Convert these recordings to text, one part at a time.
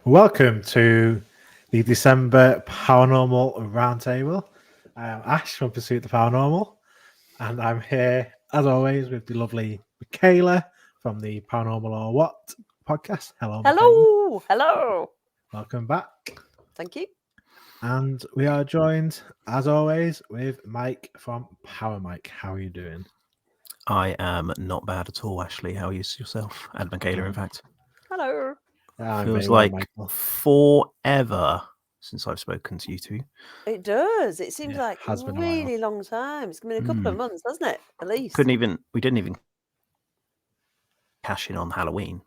Welcome to the December Paranormal Round Table. I am Ash from Pursuit the Paranormal, and I'm here, as always, with the lovely Michaela from the Paranormal or What podcast. Hello, Michaela. Hello. Welcome back. Thank you. And we are joined, as always, with Mike from ParaMike. How are you doing? I am not bad at all, Ashley. How are you yourself? And Michaela, in fact. Hello. Feels like forever since I've spoken to you two. It does. It seems like has been a really long time. It's been a couple of months, hasn't it? At least. We didn't even cash in on Halloween.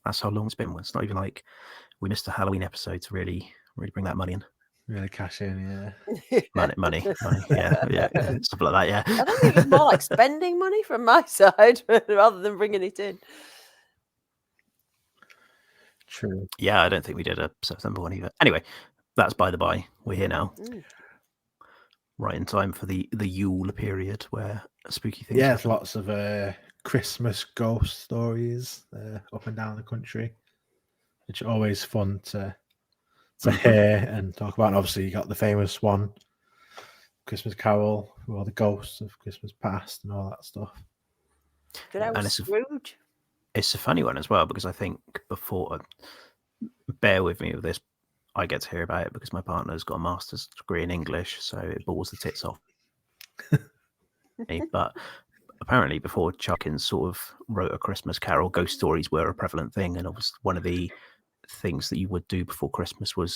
That's how long it's been. It's not even like we missed a Halloween episode to really bring that money in. Really cash in, yeah. money. Yeah. Something like that, yeah. I don't think it's more like spending money from my side rather than bringing it in. True. Yeah, I don't think we did a September one either. Anyway, that's by the by. We're here now. Right in time for the Yule period where spooky things happen. There's lots of Christmas ghost stories up and down the country, which are always fun to hear and talk about. And obviously, you got the famous one, Christmas Carol, with all the ghosts of Christmas past and all that stuff. And Scrooge. It's a funny one as well, because I think before, bear with me with this, I get to hear about it because my partner's got a master's degree in English, so it balls the tits off me. But apparently before Chuckins sort of wrote A Christmas Carol, ghost stories were a prevalent thing, and obviously one of the things that you would do before Christmas would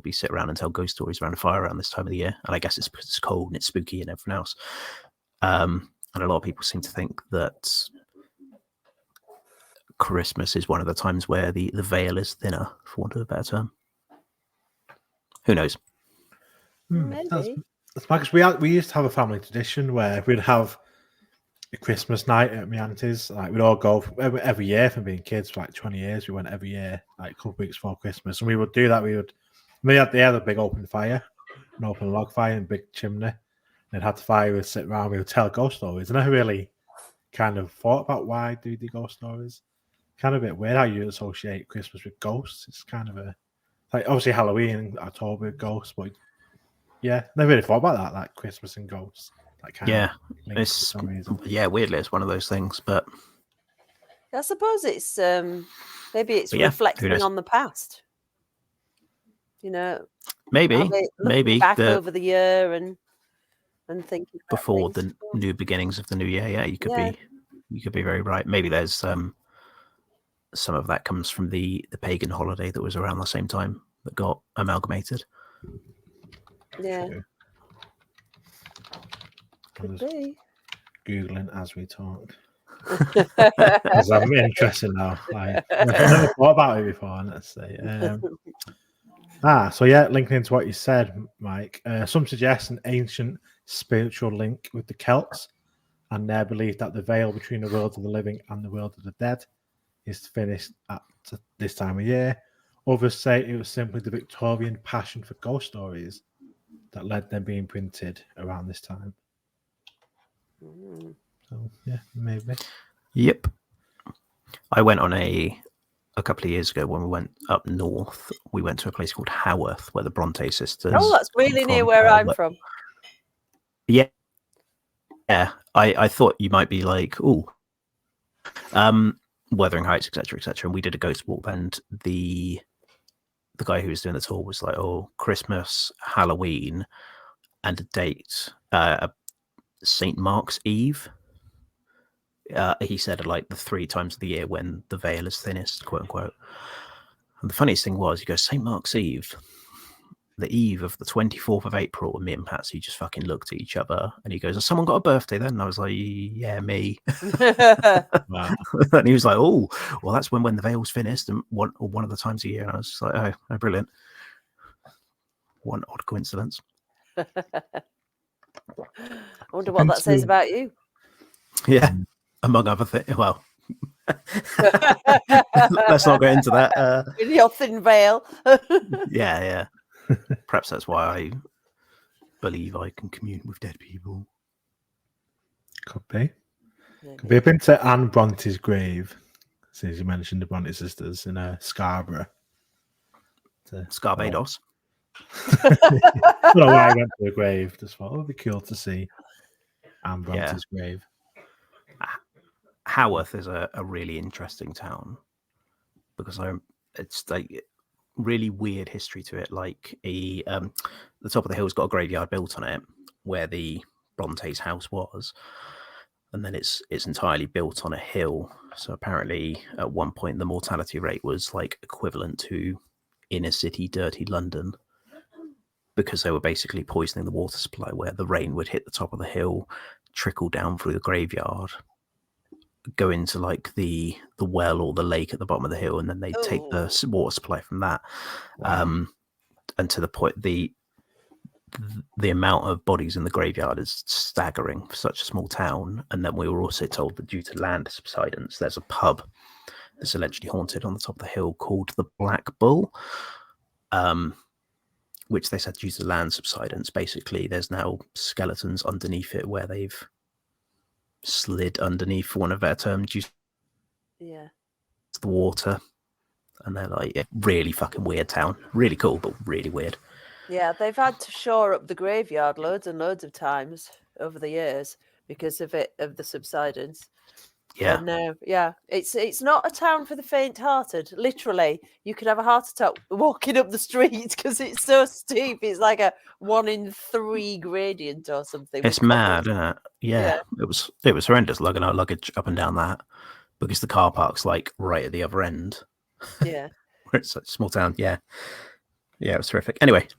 be sit around and tell ghost stories around a fire around this time of the year. And I guess it's because it's cold and it's spooky and everything else. And a lot of people seem to think that Christmas is one of the times where the veil is thinner, for want of a better term. Who knows? That's because we used to have a family tradition where we'd have a Christmas night at my auntie's. Like we'd all go every year from being kids for like 20 years. We went every year, like a couple of weeks before Christmas, and we would do that. They had a big open fire, an open log fire, and a big chimney. And had the fire. We'd sit around. We would tell ghost stories, and I really kind of thought about why do the ghost stories. Kind of a bit weird how you associate Christmas with ghosts. It's kind of like obviously Halloween, October with ghosts, but yeah, never really thought about that, like Christmas and ghosts. It's weirdly it's one of those things, but I suppose it's maybe it's reflecting on the past. You know, maybe back over the year and thinking before the new beginnings of the new year. Yeah, you could be very right. Maybe there's some of that comes from the pagan holiday that was around the same time that got amalgamated. Yeah. Could be. Googling as we talk. Because I'm interested now. I've never thought about it before, let's say. Linking into what you said, Mike, some suggest an ancient spiritual link with the Celts and their belief that the veil between the world of the living and the world of the dead is finished at this time of year. Others say it was simply the Victorian passion for ghost stories that led them being printed around this time. So yeah, maybe. Yep. I went on a couple of years ago when we went up north. We went to a place called Haworth where the Bronte sisters. Oh, that's really near where I'm from. Yeah. Yeah. I thought you might be like, Wuthering Heights, etc., etc. And we did a ghost walk, and the guy who was doing the tour was like, Christmas, Halloween, and a date, St. Mark's Eve. He said like the 3 times of the year when the veil is thinnest, quote unquote. And the funniest thing was, he goes, St. Mark's Eve, the eve of the 24th of April, and me and Patsy just fucking looked at each other, and he goes, has someone got a birthday then? And I was like, yeah, me. And he was like, well, that's when the veil's thinnest, and one of the times a year. And I was just like, oh, brilliant. One odd coincidence. I wonder what that says about you. Yeah, among other things. Well, let's not get into that. With your thin veil. Yeah. Perhaps that's why I believe I can commune with dead people. Could be. Could be. I've been to Anne Bronte's grave, since you mentioned the Bronte sisters in Scarborough. Scarbados. I don't know why I went to a grave. Just thought, it'd be cool to see Anne Bronte's grave. Haworth is a really interesting town because it's like really weird history to it. Like the top of the hill's got a graveyard built on it where the Bronte's house was, and then it's entirely built on a hill. So apparently at one point the mortality rate was like equivalent to inner city dirty London, because they were basically poisoning the water supply, where the rain would hit the top of the hill, trickle down through the graveyard, go into like the well or the lake at the bottom of the hill, and then they take the water supply from that. Wow. And to the point, the amount of bodies in the graveyard is staggering for such a small town. And then we were also told that due to land subsidence, there's a pub that's allegedly haunted on the top of the hill called the Black Bull, which they said due to land subsidence, basically there's now skeletons underneath it where they've slid underneath, for one of their terms, due to the water. And they're like, really fucking weird town. Really cool, but really weird. Yeah, they've had to shore up the graveyard loads and loads of times over the years because of the subsidence. Yeah. And, it's not a town for the faint-hearted. Literally, you could have a heart attack walking up the street because it's so steep. It's like a 1 in 3 gradient or something. It's mad, isn't it? Yeah. It was horrendous lugging our luggage up and down that, because the car park's like right at the other end. Yeah. Where it's such a small town. Yeah. Yeah, it was terrific. Anyway.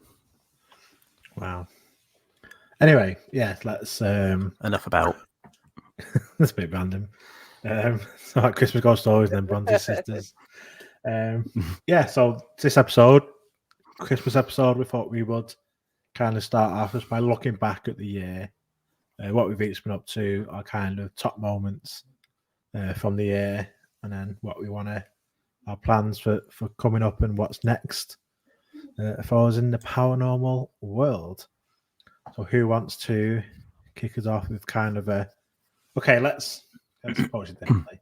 Wow. Anyway, yeah, let's enough about that's a bit random. So like Christmas Ghost Stories and then Bronte's Sisters. So this episode, Christmas episode, we thought we would kind of start off just by looking back at the year, what we've each been up to, our kind of top moments from the year, and then what we want to, our plans for coming up and what's next for us in the paranormal world. So who wants to kick us off with kind of a, okay, let's approach it differently.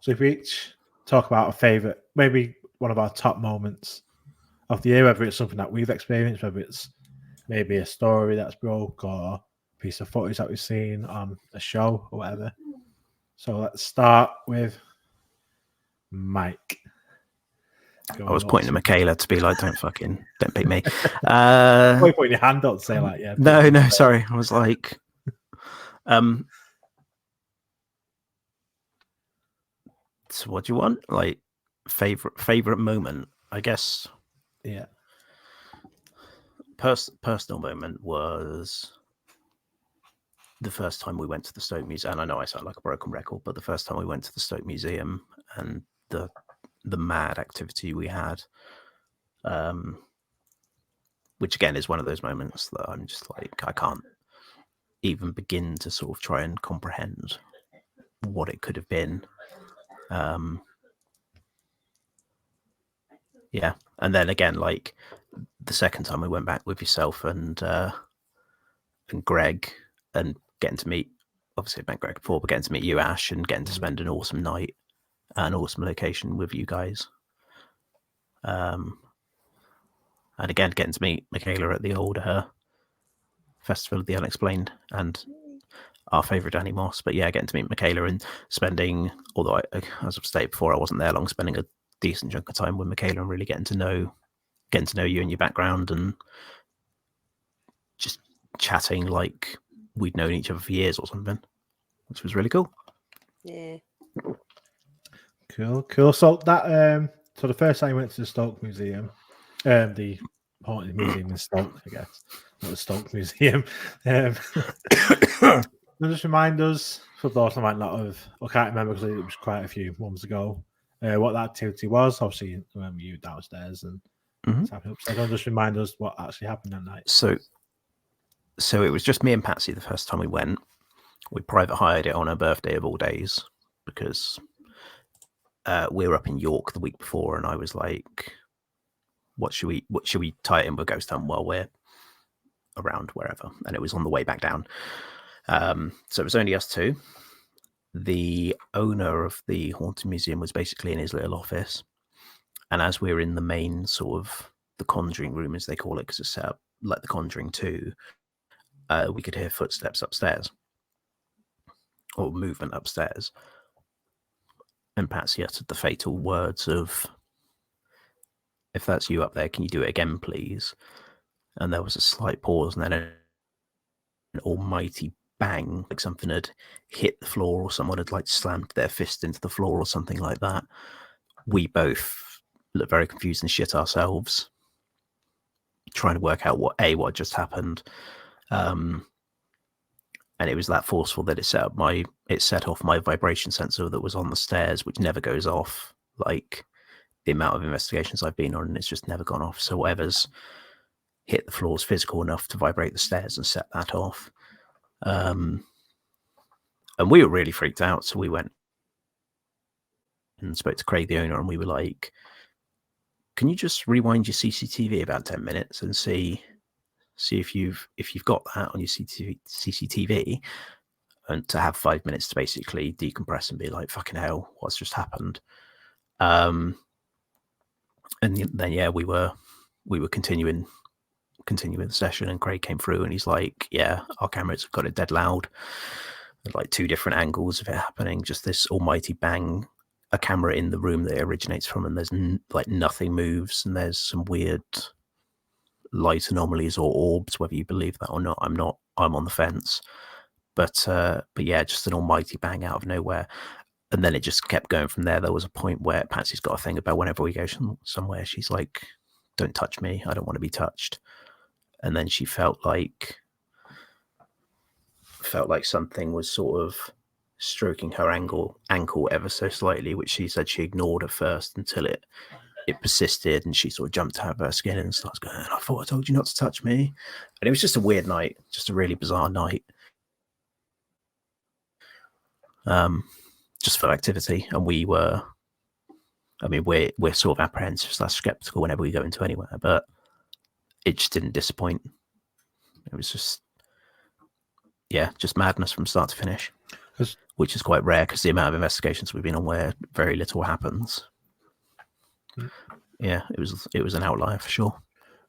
So if we each talk about a favourite, maybe one of our top moments of the year, whether it's something that we've experienced, whether it's maybe a story that's broke or a piece of footage that we've seen on a show or whatever. So let's start with Mike. I was pointing to Michaela to be like, don't pick me. Why are you putting your hand up to say like, yeah? No, sorry. I was like, so what do you want? Like favorite moment, I guess. Yeah. Personal moment was the first time we went to the Stoke Museum. And I know I sound like a broken record, but the first time we went to the Stoke Museum and the mad activity we had, which again is one of those moments that I'm just like, I can't even begin to sort of try and comprehend what it could have been. And then again, like the second time we went back with yourself and Greg, and getting to meet, obviously I've met Greg before, but getting to meet you, Ash, and getting to spend an awesome night, an awesome location with you guys. And again, getting to meet Michaela at the old Festival of the Unexplained, and our favourite Danny Moss. But yeah, getting to meet Michaela and spending, although as I've stated before, I wasn't there long, spending a decent chunk of time with Michaela and really getting to know you and your background, and just chatting like we'd known each other for years or something, which was really cool. Yeah. Cool. So that so the first time I went to the Stoke Museum, the haunted museum in Stoke, I guess, not the Stoke Museum. Just remind us, for those that might not have, I can't remember because it was quite a few months ago, what that activity was. Obviously, I remember you downstairs and happening upstairs. Just remind us what actually happened that night. So it was just me and Patsy the first time we went. We private hired it on her birthday of all days because we were up in York the week before, and I was like, what should we tie it in with Ghost Hunt while we're around wherever? And it was on the way back down. So it was only us two. The owner of the Haunted Museum was basically in his little office. And as we were in the main sort of the Conjuring room, as they call it, because it's set up like the Conjuring 2, we could hear footsteps upstairs or movement upstairs. And Patsy uttered the fatal words of, "If that's you up there, can you do it again, please?" And there was a slight pause, and then an almighty bang, like something had hit the floor or someone had like slammed their fist into the floor or something like that. We both looked very confused and shit ourselves, trying to work out what just happened. And it was that forceful that it set off my vibration sensor that was on the stairs, which never goes off. Like the amount of investigations I've been on, it's just never gone off. So whatever's hit the floor is physical enough to vibrate the stairs and set that off. And we were really freaked out, so we went and spoke to Craig, the owner, and we were like, "Can you just rewind your CCTV about 10 minutes and see if you've got that on your CCTV, and to have 5 minutes to basically decompress and be like, fucking hell, what's just happened?" And then yeah, we were continuing the session, and Craig came through and he's like, "Yeah, our cameras have got it dead loud. There's like 2 different angles of it happening, just this almighty bang, a camera in the room that it originates from, and there's like nothing moves, and there's some weird light anomalies or orbs, whether you believe that or not. I'm on the fence, but yeah, just an almighty bang out of nowhere." And then it just kept going from there. There was a point where Patsy's got a thing about whenever we go somewhere, she's like, "Don't touch me, I don't want to be touched." And then she felt like something was sort of stroking her ankle ever so slightly, which she said she ignored at first until it persisted, and she sort of jumped out of her skin and starts going, "I thought I told you not to touch me." And it was just a weird night, just a really bizarre night, just for activity. And we're sort of apprehensive / skeptical whenever we go into anywhere, but it just didn't disappoint. It was just, yeah, just madness from start to finish, which is quite rare because the amount of investigations we've been on where very little happens. Yeah, it was an outlier for sure.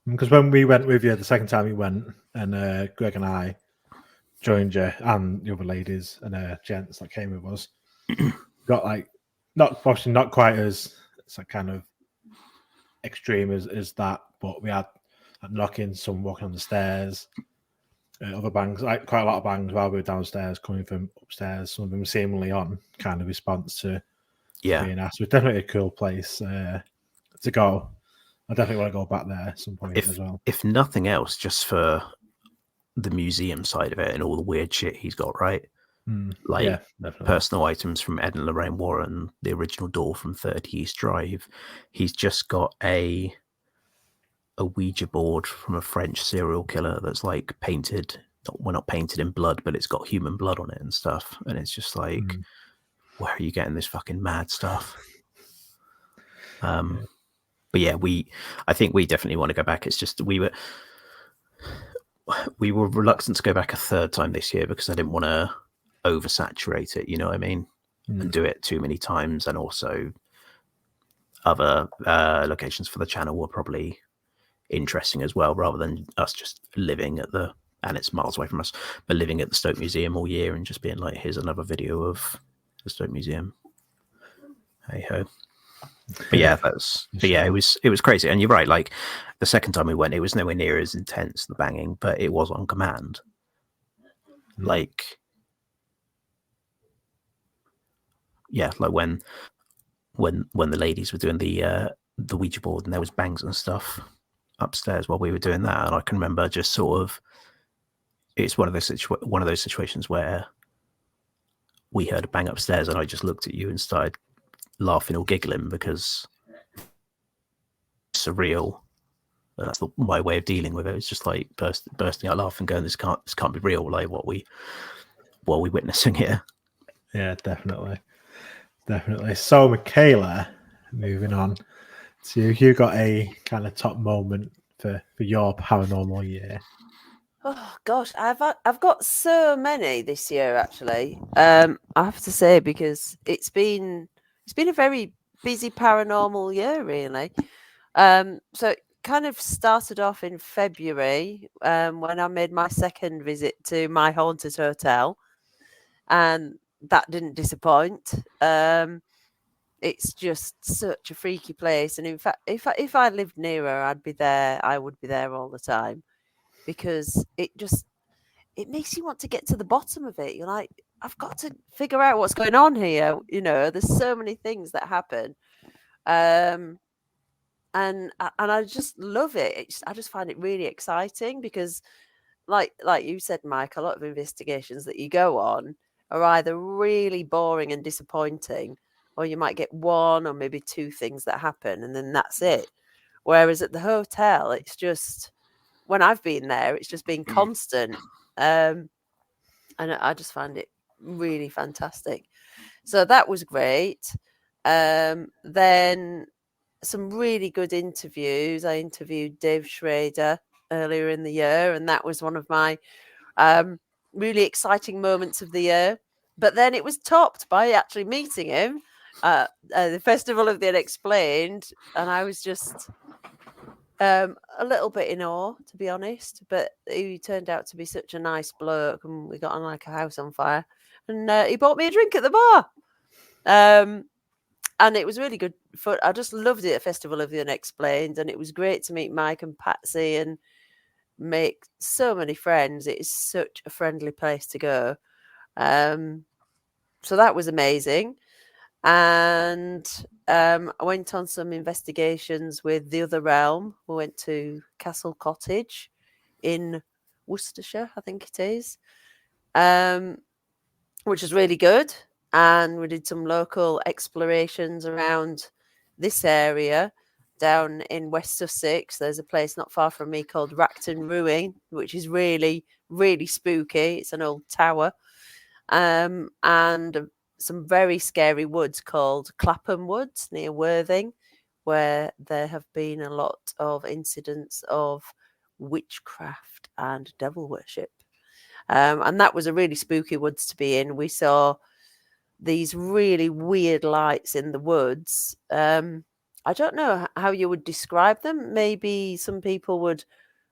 Because when we went with you the second time we went, and Greg and I joined you and the other ladies and gents that came with us, got like not quite as kind of extreme as that, but we had like knocking, some walking on the stairs, other bangs, like quite a lot of bangs while we were downstairs coming from upstairs. Some of them seemingly on kind of response to being asked. It's definitely a cool place to go. I definitely want to go back there at some point as well. If nothing else, just for the museum side of it and all the weird shit he's got, right? Like personal items from Ed and Lorraine Warren, the original door from 30 East Drive. He's just got a Ouija board from a French serial killer that's like painted, not painted in blood, but it's got human blood on it and stuff. And it's just like, where are you getting this fucking mad stuff? But yeah, I think we definitely want to go back. It's just we were reluctant to go back a third time this year because I didn't want to oversaturate it, you know what I mean, and do it too many times. And also other locations for the channel were probably interesting as well, rather than us just living at and it's miles away from us, but living at the Stoke Museum all year and just being like, here's another video of the Stoke Museum. Hey ho. But yeah, it was crazy. And you're right, like the second time we went, it was nowhere near as intense, the banging, but it was on command. Like, yeah, like when the ladies were doing the Ouija board and there was bangs and stuff upstairs while we were doing that, and I can remember just sort of, it's one of those situations where we heard a bang upstairs and I just looked at you and started laughing or giggling because it's surreal. That's my way of dealing with it. It's just like bursting out laughing, going, this can't be real. Like what we witnessing here. Yeah, definitely. So Michaela, moving on. So you got a kind of top moment for your paranormal year? Oh gosh, I've got so many this year actually. I have to say, because it's been a very busy paranormal year, really. So kind of started off in February when I made my second visit to my haunted hotel, and that didn't disappoint. It's just such a freaky place, and in fact, if I lived nearer, I'd be there. I would be there all the time, because it makes you want to get to the bottom of it. You're like, I've got to figure out what's going on here. There's so many things that happen, and I just love it. I just find it really exciting because, like you said, Mike, a lot of investigations that you go on are either really boring and disappointing, or you might get one or maybe two things that happen, and then that's it. Whereas at the hotel, it's just, when I've been there, it's just been constant. And I just find it really fantastic. So that was great. Then some really good interviews. I interviewed Dave Schrader earlier in the year, and that was one of my really exciting moments of the year. But then it was topped by actually meeting him at the Festival of the Unexplained, and I was just a little bit in awe, to be honest. But he turned out to be such a nice bloke, and we got on like a house on fire. And he bought me a drink at the bar. And it was really good fun. I just loved it at Festival of the Unexplained, and it was great to meet Mike and Patsy and make so many friends. It is such a friendly place to go. So that was amazing. And I went on some investigations with The Other Realm. We went to Castle Cottage in Worcestershire, I think it is, which was really good. And we did some local explorations around this area. Down in West Sussex, there's a place not far from me called Racton Ruin, which is really, really spooky. It's an old tower. And some very scary woods called Clapham Woods near Worthing, where there have been a lot of incidents of witchcraft and devil worship. And that was a really spooky woods to be in. We saw these really weird lights in the woods. I don't know how you would describe them. Maybe some people would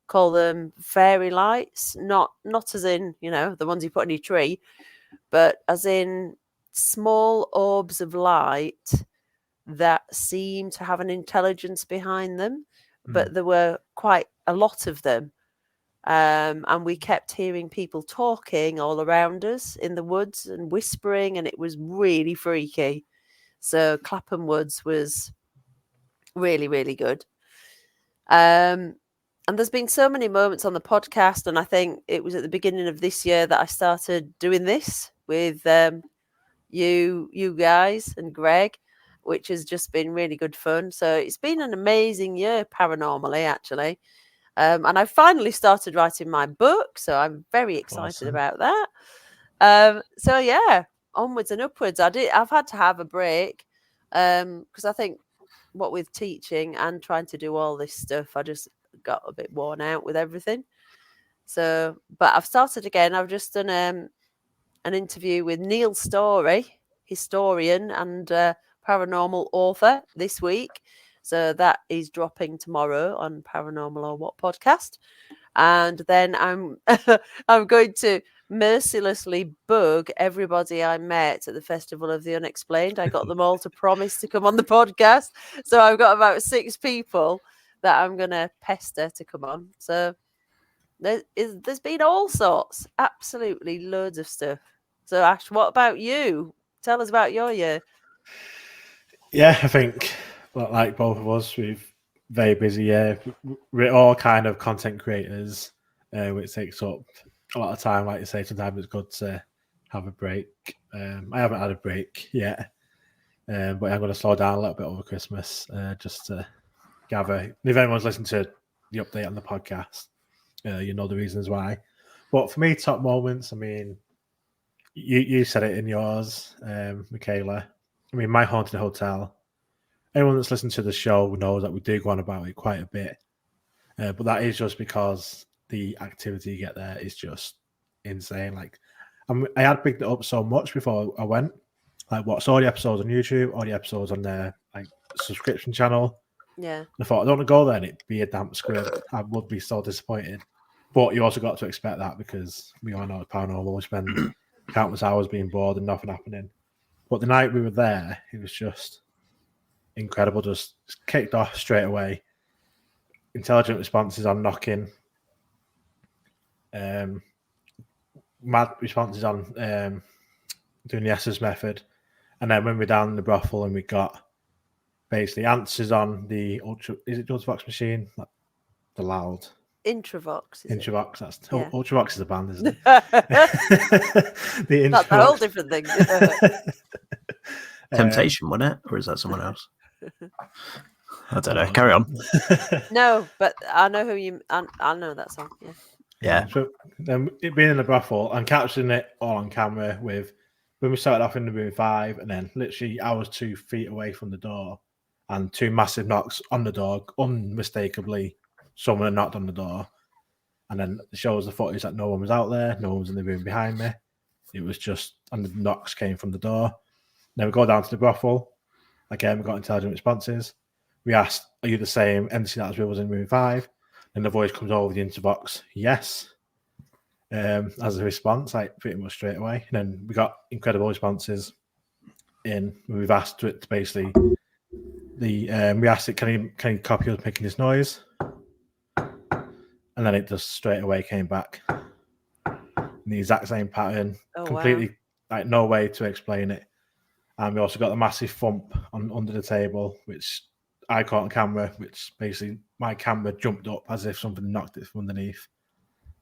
call them fairy lights, not as in, the ones you put on your tree, but as in small orbs of light that seem to have an intelligence behind them. But there were quite a lot of them. And we kept hearing people talking all around us in the woods and whispering, and it was really freaky. So Clapham Woods was really, really good. And there's been so many moments on the podcast, and I think it was at the beginning of this year that I started doing this with you guys and Greg, which has just been really good fun. So it's been an amazing year paranormally, actually. And I finally started writing my book, so I'm very excited about that. So yeah, onwards and upwards. I've had to have a break because I think what with teaching and trying to do all this stuff, I just got a bit worn out with everything. So, but I've started again. I've just done an interview with Neil Story, historian and paranormal author, this week. So that is dropping tomorrow on Paranormal or What podcast. And then I'm I'm going to mercilessly bug everybody I met at the Festival of the Unexplained. I got them all to promise to come on the podcast. So I've got about 6 people that I'm going to pester to come on. So there's been all sorts, absolutely loads of stuff. So Ash, what about you? Tell us about your year. Yeah, I think like both of us, we've very busy year. We're all kind of content creators, which takes up a lot of time. Like you say, sometimes it's good to have a break. I haven't had a break yet, but I'm going to slow down a little bit over Christmas just to gather. If anyone's listened to the update on the podcast, you know the reasons why. But for me, top moments, I mean, you said it in yours, Michaela. I mean, my haunted hotel. Anyone that's listened to the show knows that we do go on about it quite a bit. But that is just because the activity you get there is just insane. Like, I had picked it up so much before I went. Like, watched all the episodes on YouTube, all the episodes on their subscription channel. Yeah. I thought, I don't want to go there and it'd be a damp squid. I would be so disappointed. But you also got to expect that because we all know it's paranormal. We spend countless hours being bored and nothing happening. But the night we were there, it was just incredible. Just kicked off straight away. Intelligent responses on knocking. Mad responses on doing the S's method. And then when we're down in the brothel and we got basically answers on the Ultravox machine, like the loud Intravox. Intravox. That's Yeah. Ultravox is a band, isn't it? That's a whole different thing. Temptation, wasn't it? Or is that someone else? I don't know. Carry on. No, but I know who you. I know that song. Yeah. Yeah. So then it being in the brothel and capturing it all on camera with when we started off in the room 5 and then literally I was 2 feet away from the door and 2 massive knocks on the door, unmistakably someone had knocked on the door. And then it shows the footage that no one was out there, no one was in the room behind me. It was just, and the knocks came from the door. Then we go down to the brothel. Again, we got intelligent responses. We asked, are you the same entity that was in room 5? And the voice comes over the interbox, yes. As a response, like pretty much straight away. And then we got incredible responses in. We've asked it to basically, we asked it, can you copy us making this noise? And then it just straight away came back. In the exact same pattern, completely, like no way to explain it. And we also got the massive thump under the table, which I caught on camera, which basically my camera jumped up as if something knocked it from underneath.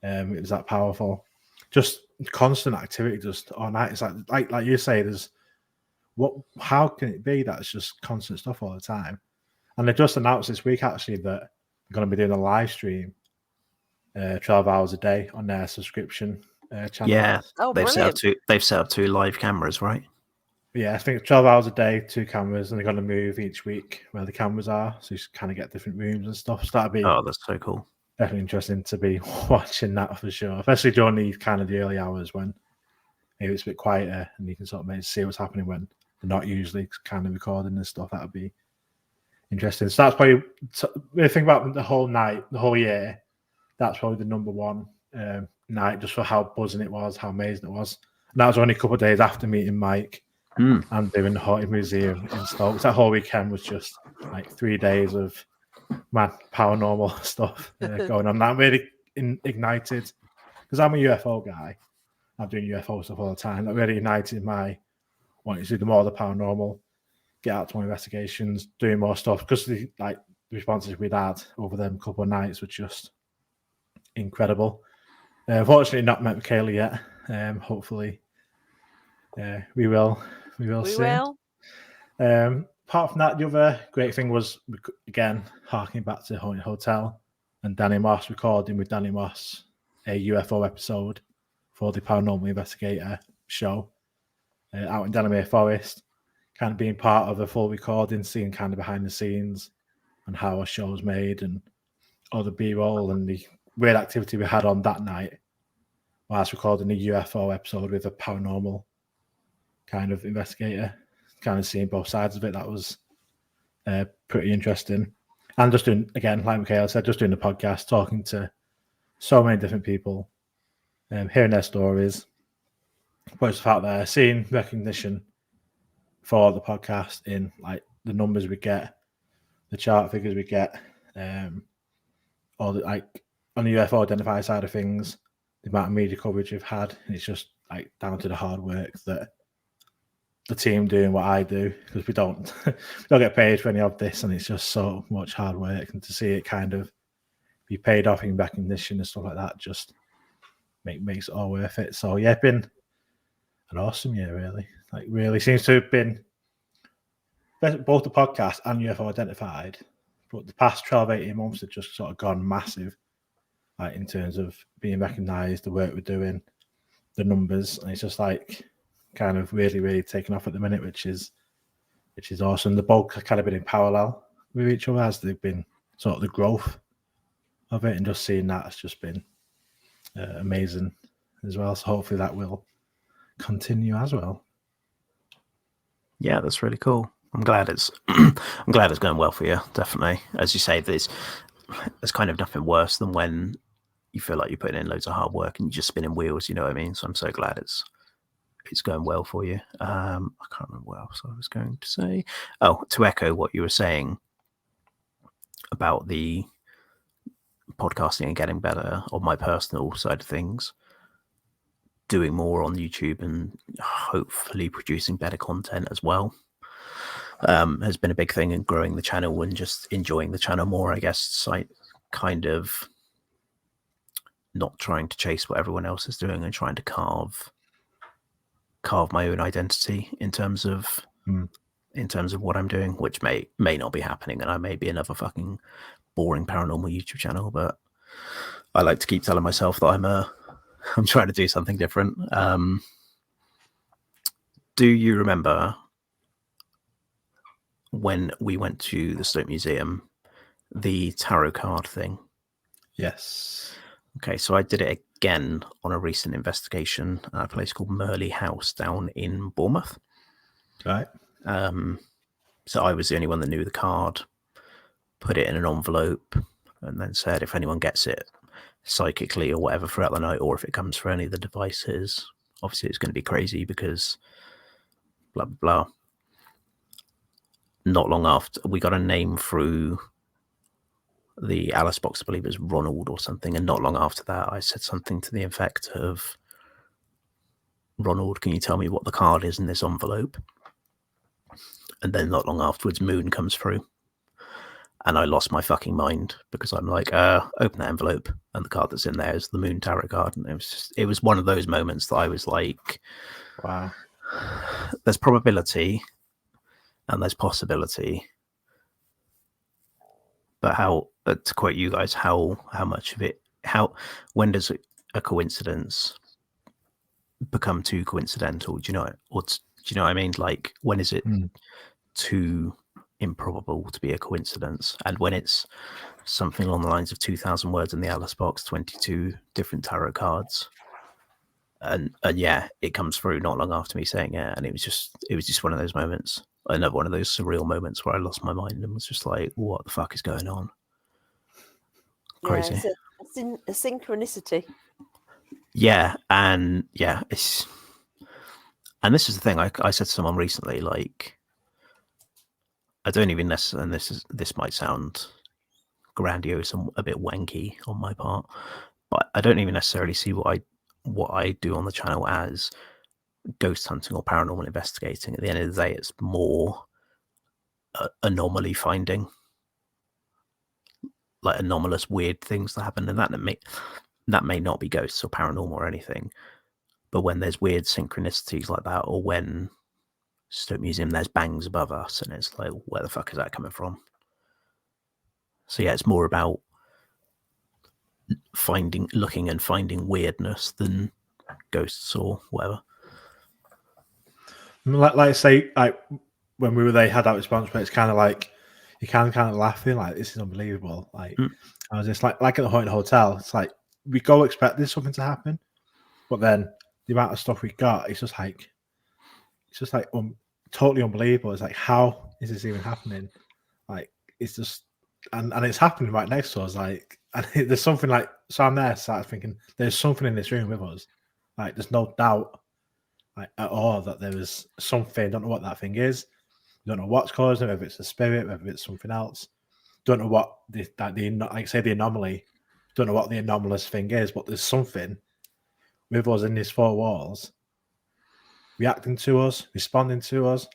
It was that powerful. Just constant activity just all night. It's like you say, how can it be that it's just constant stuff all the time? And they just announced this week actually that they're going to be doing a live stream 12 hours a day on their subscription channel. Yeah. Oh, they've set up 2 live cameras, right? Yeah, I think it's 12 hours a day, 2 cameras, and they're going to move each week where the cameras are, so you kind of get different rooms and stuff. So that'd be that's so cool. Definitely interesting to be watching that for sure, especially during the early hours when it's a bit quieter and you can sort of see what's happening when they're not usually kind of recording and stuff. That would be interesting. So that's probably, when you think about the whole night, the whole year, that's probably the number one night just for how buzzing it was, how amazing it was. And that was only a couple of days after meeting Mike and doing the Haunted Museum in Stoke. That whole weekend was just like 3 days of paranormal stuff going on. That really ignited, because I'm a UFO guy. I'm doing UFO stuff all the time. That really ignited my wanting to do more of the paranormal, get out to more investigations, doing more stuff, because the responses we'd had over them couple of nights were just incredible. Unfortunately, not met Michaela yet. Hopefully, we will. We will. Apart from that, the other great thing was, again, harking back to Haunted Hotel and Danny Moss, recording with Danny Moss a UFO episode for the Paranormal Investigator show out in Delamere Forest, kind of being part of a full recording, seeing kind of behind the scenes and how a show's made and all the B-roll and the weird activity we had on that night whilst recording the UFO episode with a paranormal kind of investigator. Kind of seeing both sides of it. That was pretty interesting. And just doing, again, like Michaela said, just doing the podcast, talking to so many different people, hearing their stories, putting stuff out there, seeing recognition for the podcast in like the numbers we get, the chart figures we get, or like on the UFO identified side of things, the amount of media coverage we've had. And it's just like down to the hard work that the team doing what I do, because we don't get paid for any of this, and it's just so much hard work, and to see it kind of be paid off in recognition and stuff like that just makes it all worth it. So yeah, it's been an awesome year, really. Like really seems to have been both the podcast and UFO Identified, but the past 12-18 months have just sort of gone massive, like in terms of being recognised, the work we're doing, the numbers, and it's just like kind of really taken off at the minute, which is awesome. The both have kind of been in parallel with each other as they've been sort of the growth of it, and just seeing that has just been amazing as well. So hopefully that will continue as well. Yeah, that's really cool. I'm glad it's I'm glad it's going well for you. Definitely, as you say, there's kind of nothing worse than when you feel like you're putting in loads of hard work and you're just spinning wheels. You know what I mean? So I'm so glad it's going well for you. I can't remember what else I was going to say. Oh, to echo what you were saying about the podcasting and getting better on my personal side of things, doing more on YouTube and hopefully producing better content as well has been a big thing in growing the channel and just enjoying the channel more, I guess. So kind of not trying to chase what everyone else is doing and trying to carve my own identity in terms of what I'm doing, which may not be happening, and I may be another fucking boring paranormal YouTube channel, but I like to keep telling myself that I'm trying to do something different. Do you remember when we went to the Stoke Museum, the tarot card thing? Yes. Okay, so I did it again on a recent investigation at a place called Merley House down in Bournemouth. Right. So I was the only one that knew the card, put it in an envelope, and then said if anyone gets it psychically or whatever throughout the night, or if it comes for any of the devices, obviously it's going to be crazy because blah, blah, blah. Not long after, we got a name through the Alice box, I believe it was Ronald or something, and not long after that I said something to the effect of, Ronald, can you tell me what the card is in this envelope? And then not long afterwards, Moon comes through. And I lost my fucking mind because I'm like, open that envelope, and the card that's in there is the Moon Tarot card. And it was one of those moments that I was like, wow, there's probability and there's possibility. But how, to quote you guys, how much of it, when does a coincidence become too coincidental? Do you know it? Or do you know what I mean? Like, when is it too improbable to be a coincidence? And when it's something along the lines of 2,000 words in the Alice box, 22 different tarot cards, and yeah, it comes through not long after me saying it, and it was just one of those moments, another one of those surreal moments where I lost my mind and was just like, what the fuck is going on? Crazy. Yeah, it's a synchronicity. Yeah, and yeah, this is the thing. I said to someone recently, like, I don't even necessarily, and this might sound grandiose and a bit wanky on my part, but I don't even necessarily see what I do on the channel as ghost hunting or paranormal investigating. At the end of the day, it's more anomaly finding, like anomalous weird things that happen, and that may not be ghosts or paranormal or anything, but when there's weird synchronicities like that, or when Stoke Museum there's bangs above us and it's like, where the fuck is that coming from? So yeah, it's more about looking and finding weirdness than ghosts or whatever. Like say, like when we were there, had that response, but it's kind of like you kind of laughing, like this is unbelievable. Like I was just like at the haunted hotel, it's like we go expecting something to happen, but then the amount of stuff we got, it's just like totally unbelievable. It's like, how is this even happening? Like it's just and it's happening right next to us. Like, and there's something like, so I'm there, started thinking there's something in this room with us. Like there's no doubt, like at all, that there is something. Don't know what that thing is. Don't know what's causing it. Whether it's a spirit, whether it's something else. Don't know what the like say the anomaly. Don't know what the anomalous thing is, but there's something with us in these four walls, reacting to us, responding to us,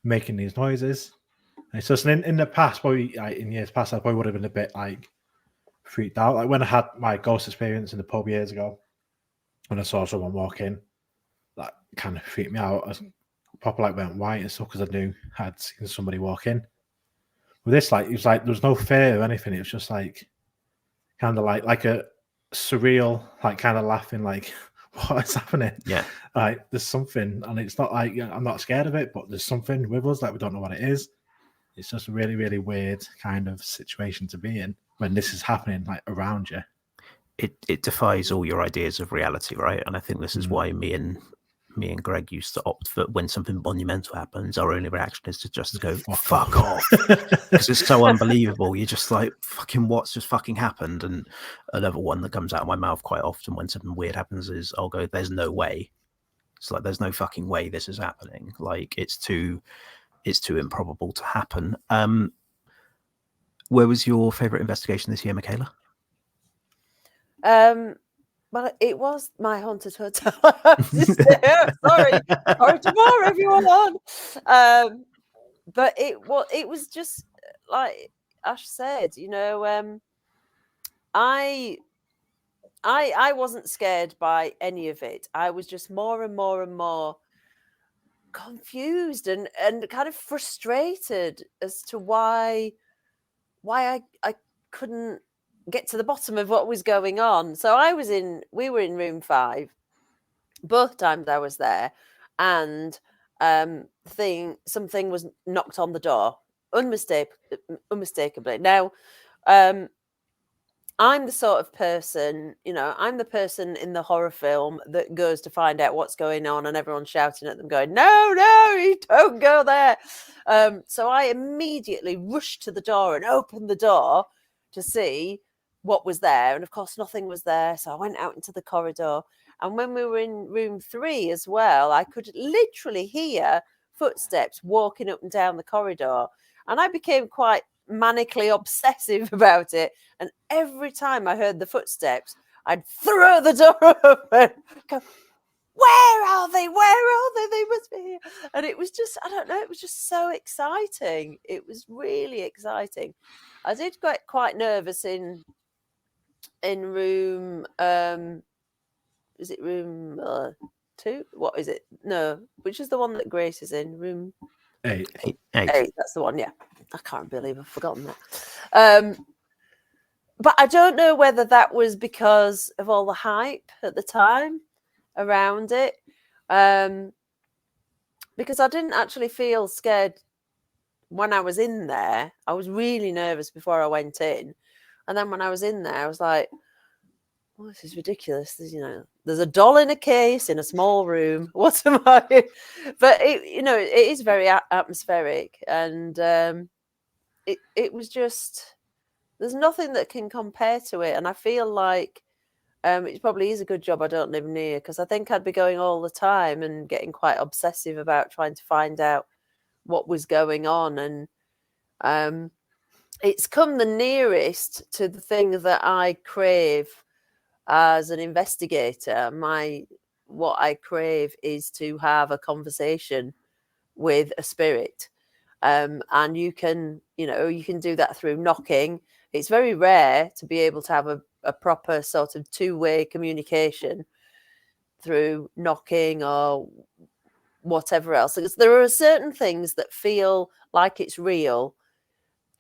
making these noises. And it's just in the past, probably like, in years past, I probably would have been a bit like freaked out. Like when I had my ghost experience in the pub years ago, when I saw someone walk in, that kind of freaked me out. I proper like went white and stuff because I knew I'd seen somebody walk in. With this, like it was like there was no fear or anything. It was just like kind of like a surreal, like kind of laughing, like what is happening? Yeah, like there's something, and it's not like I'm not scared of it, but there's something with us, like we don't know what it is. It's just a really, really weird kind of situation to be in when this is happening, like around you. it defies all your ideas of reality, right? And I think this is why me and me and Greg used to opt for when something monumental happens, our only reaction is to just go fuck off, because it's so unbelievable. You're just like, fucking what's just fucking happened? And another one that comes out of my mouth quite often when something weird happens is I'll go, there's no way. It's like, there's no fucking way this is happening. Like, it's too improbable to happen. Where was your favorite investigation this year, Michaela? Well, it was my haunted hotel. Sorry to bore everyone. But it was just like Ash said, you know, I wasn't scared by any of it. I was just more and more and more confused and kind of frustrated as to why I couldn't get to the bottom of what was going on. So we were in room 5 both times I was there, and something was knocked on the door unmistakably. Now I'm the sort of person, you know, I'm the person in the horror film that goes to find out what's going on and everyone's shouting at them going, no, you don't go there. So I immediately rushed to the door and opened the door to see what was there. And of course, nothing was there. So I went out into the corridor. And when we were in room 3 as well, I could literally hear footsteps walking up and down the corridor. And I became quite manically obsessive about it, and every time I heard the footsteps I'd throw the door open, go, where are they they must be here. And it was just, I don't know, it was just so exciting. It was really exciting. I did get quite nervous in room is it room 2? What is it? No, which is the one that Grace is in? Room 8. 8, that's the one, yeah. I can't believe I've forgotten that. But I don't know whether that was because of all the hype at the time around it. Because I didn't actually feel scared when I was in there. I was really nervous before I went in. And then when I was in there, I was like, oh, this is ridiculous. There's a doll in a case in a small room. What am I? But it is very atmospheric, and it was just, there's nothing that can compare to it. And I feel like it probably is a good job I don't live near, because I think I'd be going all the time and getting quite obsessive about trying to find out what was going on. And it's come the nearest to the thing that I crave as an investigator. What I crave is to have a conversation with a spirit. And you can do that through knocking. It's very rare to be able to have a proper sort of two-way communication through knocking or whatever else. Because there are certain things that feel like it's real.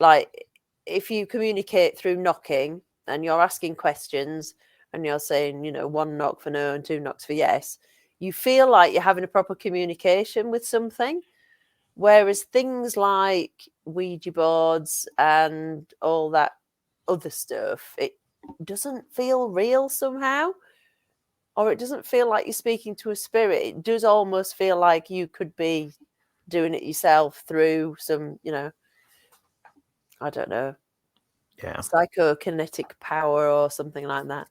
Like if you communicate through knocking and you're asking questions and you're saying, 1 knock for no and 2 knocks for yes, you feel like you're having a proper communication with something. Whereas things like Ouija boards and all that other stuff, it doesn't feel real somehow, or it doesn't feel like you're speaking to a spirit. It does almost feel like you could be doing it yourself through some, I don't know, psychokinetic power or something like that.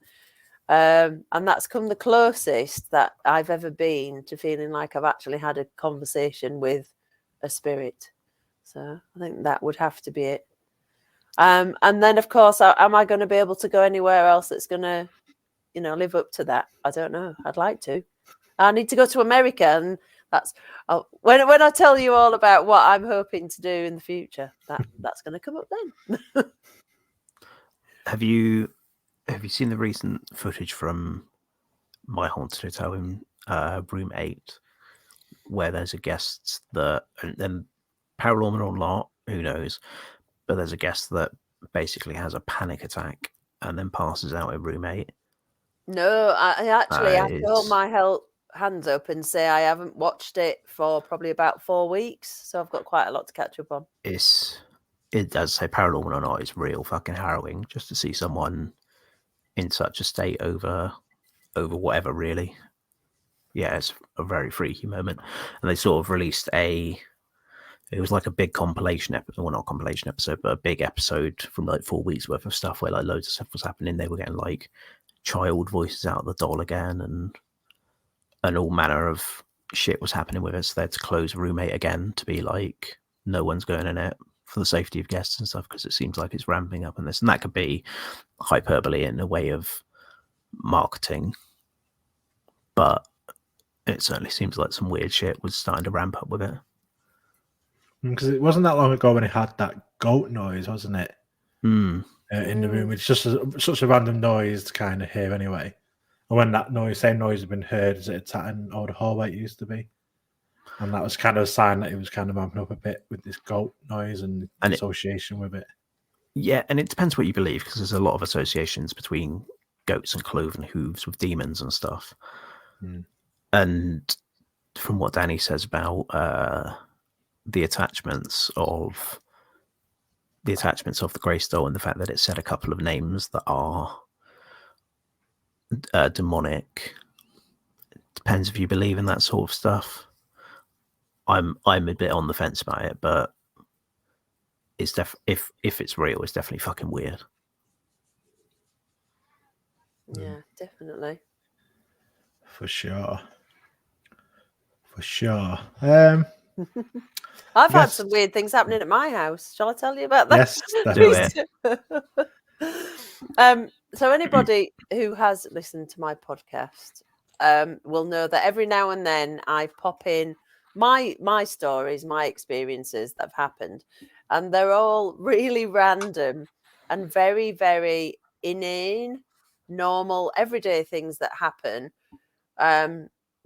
And that's come the closest that I've ever been to feeling like I've actually had a conversation with a spirit. So I think that would have to be it. And then, of course, am I going to be able to go anywhere else that's going to, live up to that? I don't know. I'd like to. I need to go to America, and that's when I tell you all about what I'm hoping to do in the future. That's going to come up then. Have you seen the recent footage from my haunted hotel in room 8, where there's a guest that, and then paranormal or not, who knows, but there's a guest that basically has a panic attack and then passes out in room 8? No, I actually have to hold my hands up and say I haven't watched it for probably about 4 weeks, so I've got quite a lot to catch up on. It does say paranormal or not, it's real fucking harrowing just to see someone in such a state over whatever, really. yeah, it's a very freaky moment. And they sort of released it was like a big compilation episode, well, not compilation episode, but a big episode from like 4 weeks worth of stuff where like loads of stuff was happening. They were getting like child voices out of the doll again, and all manner of shit was happening with it. So they had to close room 8 again to be like, no one's going in it for the safety of guests and stuff, because it seems like it's ramping up in this. And that could be hyperbole in a way of marketing, but it certainly seems like some weird shit was starting to ramp up with it. Because it wasn't that long ago when it had that goat noise, wasn't it? Mm. In the room. It's just such a random noise to kind of hear anyway. And when that same noise had been heard, as it's at an old hallway it used to be. And that was kind of a sign that it was kind of ramping up a bit with this goat noise and association with it. Yeah, and it depends what you believe, because there's a lot of associations between goats and cloven hooves with demons and stuff. Mm. And from what Danny says about the attachments of the grey stone, and the fact that it said a couple of names that are demonic, it depends if you believe in that sort of stuff. I'm a bit on the fence about it, but it's if it's real, it's definitely fucking weird. Yeah, definitely. For sure. I've had some weird things happening at my house. Shall I tell you about that? Yes, do it. So anybody who has listened to my podcast will know that every now and then I pop in my stories, my experiences that have happened, and they're all really random and very, very inane, normal, everyday things that happen.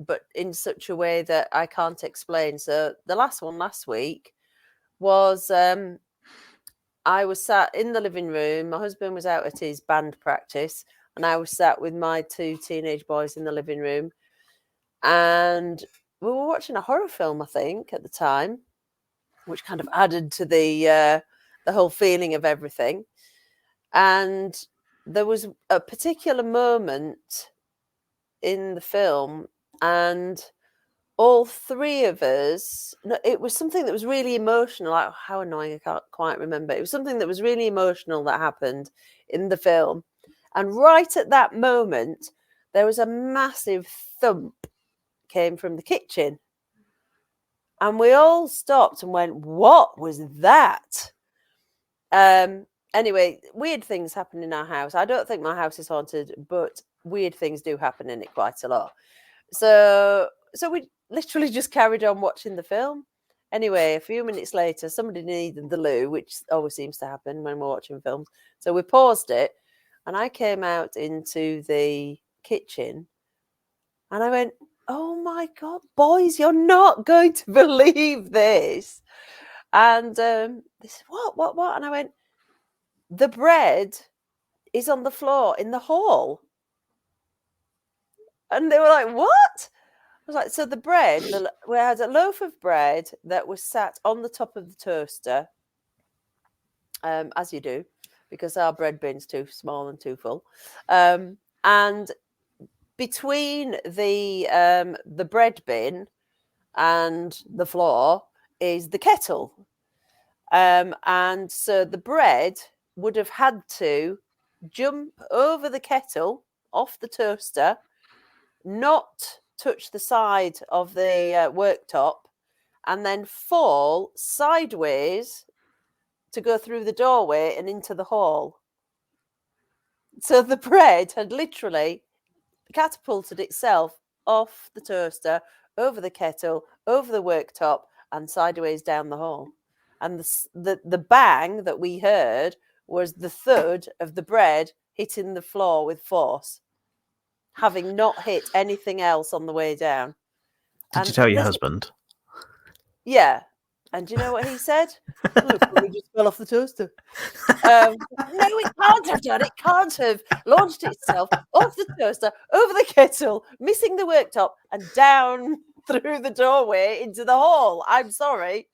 But in such a way that I can't explain. So the last one last week was I was sat in the living room. My husband was out at his band practice, and I was sat with my 2 teenage boys in the living room. And we were watching a horror film, I think, at the time, which kind of added to the whole feeling of everything. And there was a particular moment in the film, and all 3 of us, it was something that was really emotional. Like, how annoying, I can't quite remember. It was something that was really emotional that happened in the film. And right at that moment, there was a massive thump came from the kitchen. And we all stopped and went, what was that? Anyway, weird things happen in our house. I don't think my house is haunted, but weird things do happen in it quite a lot. So we literally just carried on watching the film. Anyway, a few minutes later, somebody needed the loo, which always seems to happen when we're watching films. So we paused it, and I came out into the kitchen, and I went, oh my God, boys, you're not going to believe this. And they said, what? And I went, the bread is on the floor in the hall. And they were like, what? I was like, so the bread, we had a loaf of bread that was sat on the top of the toaster, as you do, because our bread bin's too small and too full. And between the bread bin and the floor is the kettle. And so the bread would have had to jump over the kettle off the toaster, not touch the side of the worktop, and then fall sideways to go through the doorway and into the hall. So the bread had literally catapulted itself off the toaster, over the kettle, over the worktop, and sideways down the hall. And the bang that we heard was the thud of the bread hitting the floor with force, having not hit anything else on the way down. Did you tell your husband? Yeah. And do you know what he said? Look, we just fell off the toaster. No, it can't have done. It can't have launched itself off the toaster, over the kettle, missing the worktop, and down through the doorway into the hall. I'm sorry.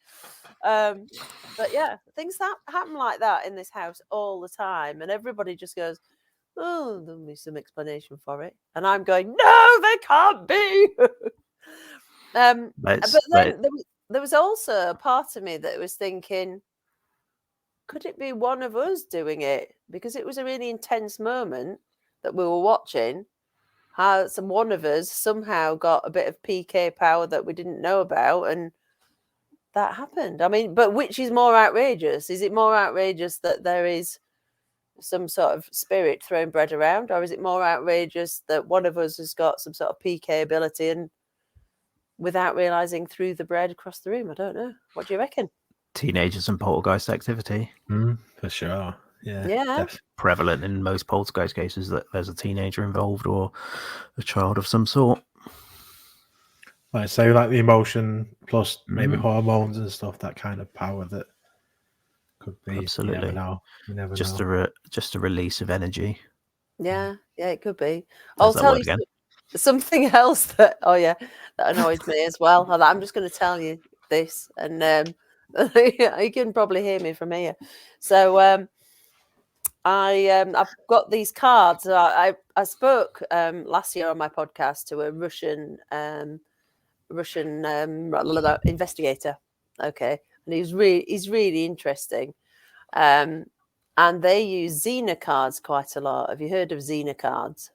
But yeah, things that happen like that in this house all the time. And everybody just goes, oh, there'll be some explanation for it. And I'm going, no, there can't be. But then there was also a part of me that was thinking, could it be one of us doing it? Because it was a really intense moment that we were watching. How one of us somehow got a bit of PK power that we didn't know about, and that happened. I mean, but which is more outrageous? Is it more outrageous that there is some sort of spirit throwing bread around, or is it more outrageous that one of us has got some sort of PK ability and without realizing threw the bread across the room? I don't know. What do you reckon? Teenagers and poltergeist activity. For sure. Yeah. Yeah. Prevalent in most poltergeist cases that there's a teenager involved or a child of some sort. Like say, like the emotion plus maybe hormones and stuff. That kind of power that could be. Absolutely. You never know. Just a release of energy. Yeah, it could be. There's I'll tell you something else that that annoyed me as well. I'm just going to tell you this, and you can probably hear me from here. So I've got these cards. I spoke last year on my podcast to a Russian investigator. Okay, and he's really interesting. And they use Xena cards quite a lot. Have you heard of Xena cards?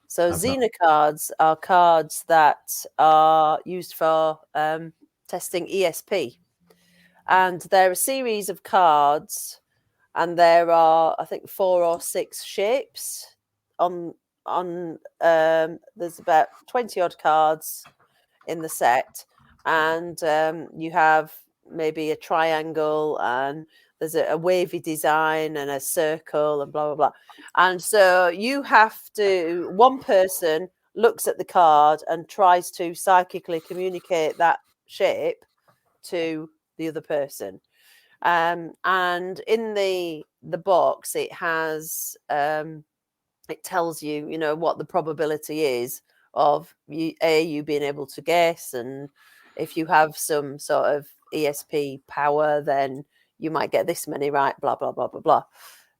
So Xena cards are cards that are used for testing ESP. And they're a series of cards, and there are, I think, 4 or 6 shapes on there's about 20 odd cards in the set, and you have maybe a triangle, and there's a wavy design and a circle and blah blah blah. And so you have to, one person looks at the card and tries to psychically communicate that shape to the other person. And in the box it has it tells you, what the probability is of you being able to guess, and if you have some sort of ESP power, then you might get this many right, blah blah blah blah blah.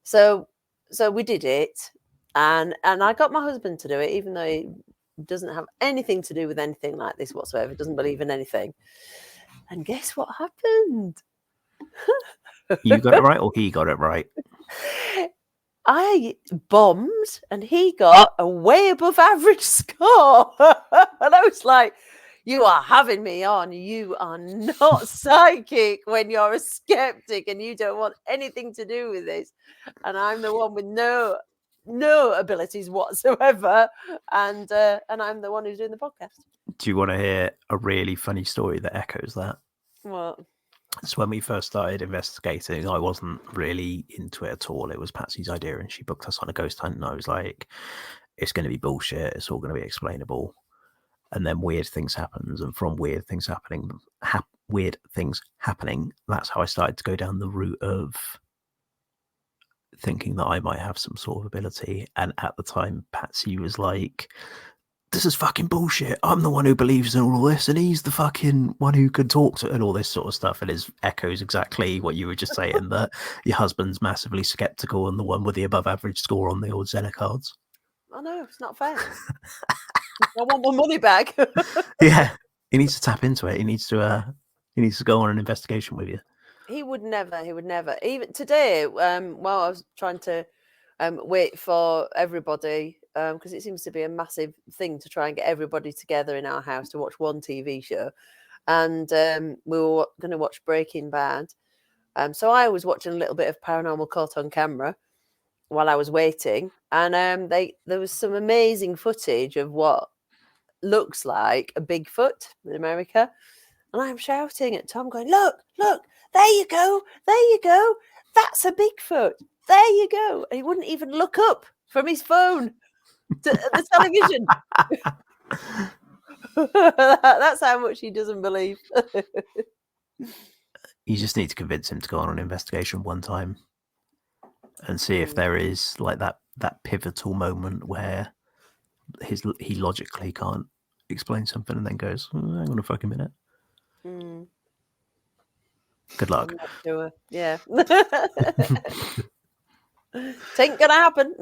So we did it, and I got my husband to do it, even though he doesn't have anything to do with anything like this whatsoever, doesn't believe in anything. And guess what happened? You got it right, or he got it right? I bombed and he got a way above average score. And I was like, you are having me on. You are not psychic when you're a skeptic and you don't want anything to do with this. And I'm the one with no abilities whatsoever. And I'm the one who's doing the podcast. Do you want to hear a really funny story that echoes that? What? So when we first started investigating, I wasn't really into it at all. It was Patsy's idea, and she booked us on a ghost hunt, and I was like, it's going to be bullshit. It's all going to be explainable. And then weird things happens, and from weird things happening, that's how I started to go down the route of thinking that I might have some sort of ability. And at the time, Patsy was like, this is fucking bullshit. I'm the one who believes in all this, and he's the fucking one who can talk to, and all this sort of stuff. And it echoes exactly what you were just saying, that your husband's massively skeptical and the one with the above average score on the old Xena cards. I know, it's not fair. I want my money back. Yeah, he needs to tap into it. He needs to go on an investigation with you. He would never. Even today, while I was trying to wait for everybody, because it seems to be a massive thing to try and get everybody together in our house to watch one TV show. And we were going to watch Breaking Bad. So I was watching a little bit of Paranormal Caught on Camera while I was waiting. And there was some amazing footage of what looks like a Bigfoot in America. And I'm shouting at Tom going, look, there you go. That's a Bigfoot. There you go. And he wouldn't even look up from his phone to the television. That's how much he doesn't believe. You just need to convince him to go on an investigation one time and see if there is like that pivotal moment where he logically can't explain something and then goes, hang on a fucking minute. Good luck. I'm not sure. Yeah. Ain't gonna happen.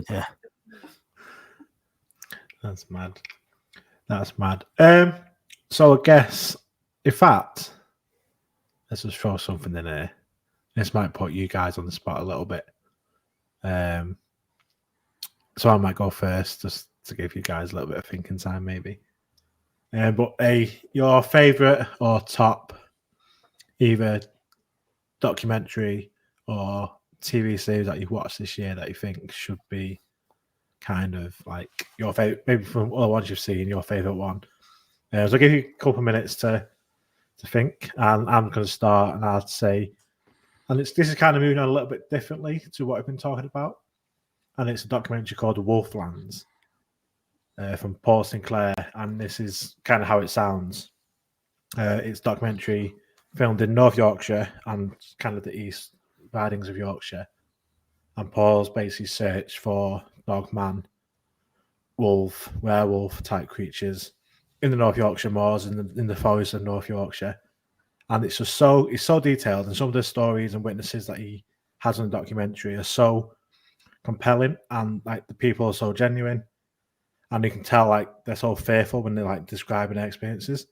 Yeah. That's mad. That's mad. So I guess, in fact, let's just throw something in here. This might put you guys on the spot a little bit. So I might go first, just to give you guys a little bit of thinking time, maybe. But your favourite or top either documentary or TV series that you've watched this year that you think should be kind of like your favorite, maybe from all the ones you've seen, your favorite one. So I'll give you a couple of minutes to think, and I'm going to start, and I'll say, and this is kind of moving on a little bit differently to what I've been talking about, and it's a documentary called Wolflands from Paul Sinclair, and this is kind of how it sounds. It's a documentary filmed in North Yorkshire and kind of the East Ridings of Yorkshire, and Paul's basically searched for dogman, wolf, werewolf type creatures in the North Yorkshire moors, in the forests of North Yorkshire, and it's so detailed, and some of the stories and witnesses that he has in the documentary are so compelling, and like the people are so genuine, and you can tell like they're so fearful when they're like describing their experiences.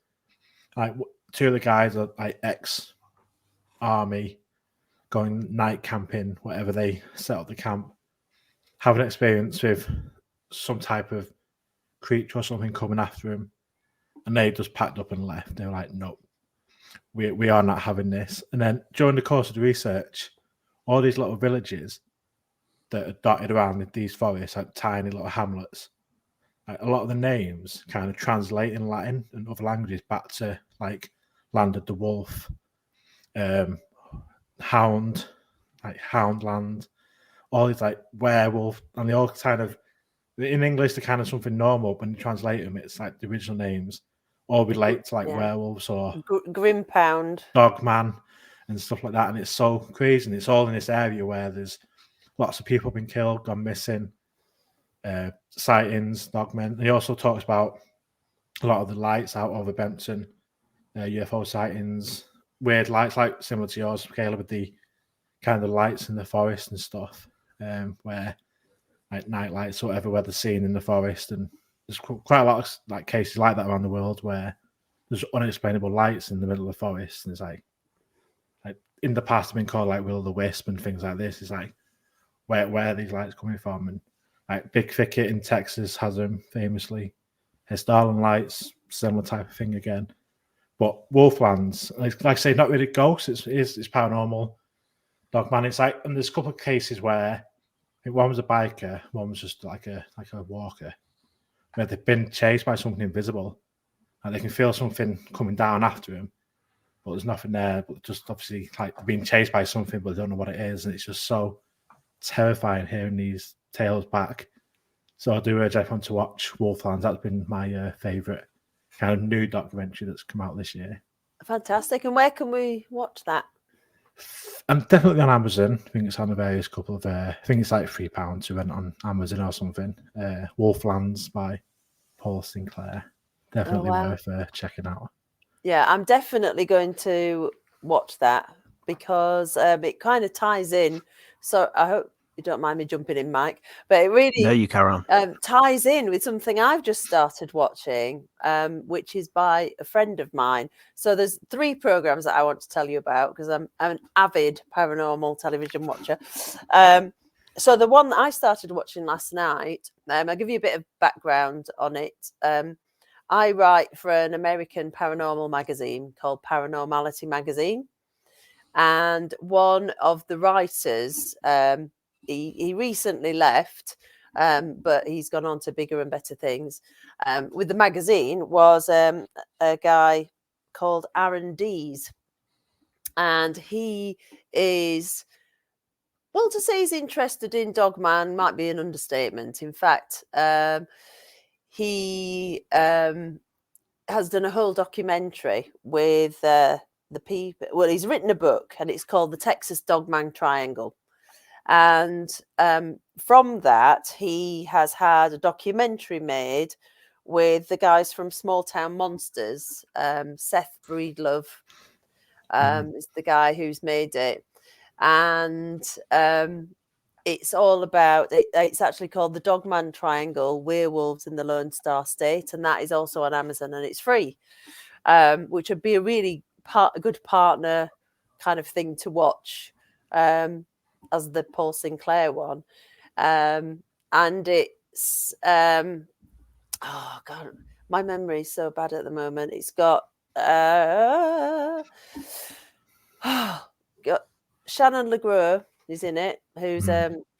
Like two of the guys are like ex-army, going night camping, whatever they set up the camp, have an experience with some type of creature or something coming after him, and they just packed up and left. They were like, no, we are not having this. And then during the course of the research, all these little villages that are dotted around these forests, like tiny little hamlets, like a lot of the names kind of translate in Latin and other languages back to like Land of the Wolf, Hound, like Houndland, all these like werewolf, and they all kind of, in English they're kind of something normal, but when you translate them, it's like the original names all relate to like werewolves or Grimpound, Dogman, and stuff like that. And it's so crazy, and it's all in this area where there's lots of people been killed, gone missing, sightings, dogmen. And he also talks about a lot of the lights out over Bempton, UFO sightings, weird lights, like similar to yours, Michaela, with the kind of lights in the forest and stuff, where like night lights or whatever, where they're seen in the forest. And there's quite a lot of like cases like that around the world where there's unexplainable lights in the middle of the forest, and it's like in the past have been called like Will o' the Wisp and things like this. It's like where are these lights coming from? And like Big Thicket in Texas has them famously. Starland Lights, similar type of thing again. But Wolflands, like I say, not really ghosts. It's paranormal. Dogman. It's like, and there's a couple of cases where one was a biker, one was just like a walker, where they've been chased by something invisible, and they can feel something coming down after him, but there's nothing there. But just obviously like being chased by something, but they don't know what it is, and it's just so terrifying hearing these tales back. So I do urge everyone to watch Wolflands. That's been my favourite kind of new documentary that's come out this year. Fantastic. And where can we watch that? I'm definitely on Amazon. I think it's on a various couple of. I think it's like £3 to rent on Amazon or something. Wolflands by Paul Sinclair. Definitely worth checking out. Yeah, I'm definitely going to watch that because it kind of ties in. So I hope you don't mind me jumping in, Mike, but it really you carry on. Ties in with something I've just started watching, which is by a friend of mine. So there's 3 programs that I want to tell you about because I'm an avid paranormal television watcher. So the one that I started watching last night, I'll give you a bit of background on it. I write for an American paranormal magazine called Paranormality Magazine. And one of the writers, he recently left, but he's gone on to bigger and better things. With the magazine was a guy called Aaron Dees. And he is, well, to say he's interested in Dogman might be an understatement. In fact, he has done a whole documentary with the people. Well, he's written a book, and it's called The Texas Dogman Triangle. And from that, he has had a documentary made with the guys from Small Town Monsters. Seth Breedlove is the guy who's made it. And it's all about it's actually called the Dogman Triangle: Werewolves in the Lone Star State, and that is also on Amazon, and it's free, which would be a really good partner kind of thing to watch, as the Paul Sinclair one. And it's oh god, my memory is so bad at the moment. It's got got Shannon LeGros is in it, who's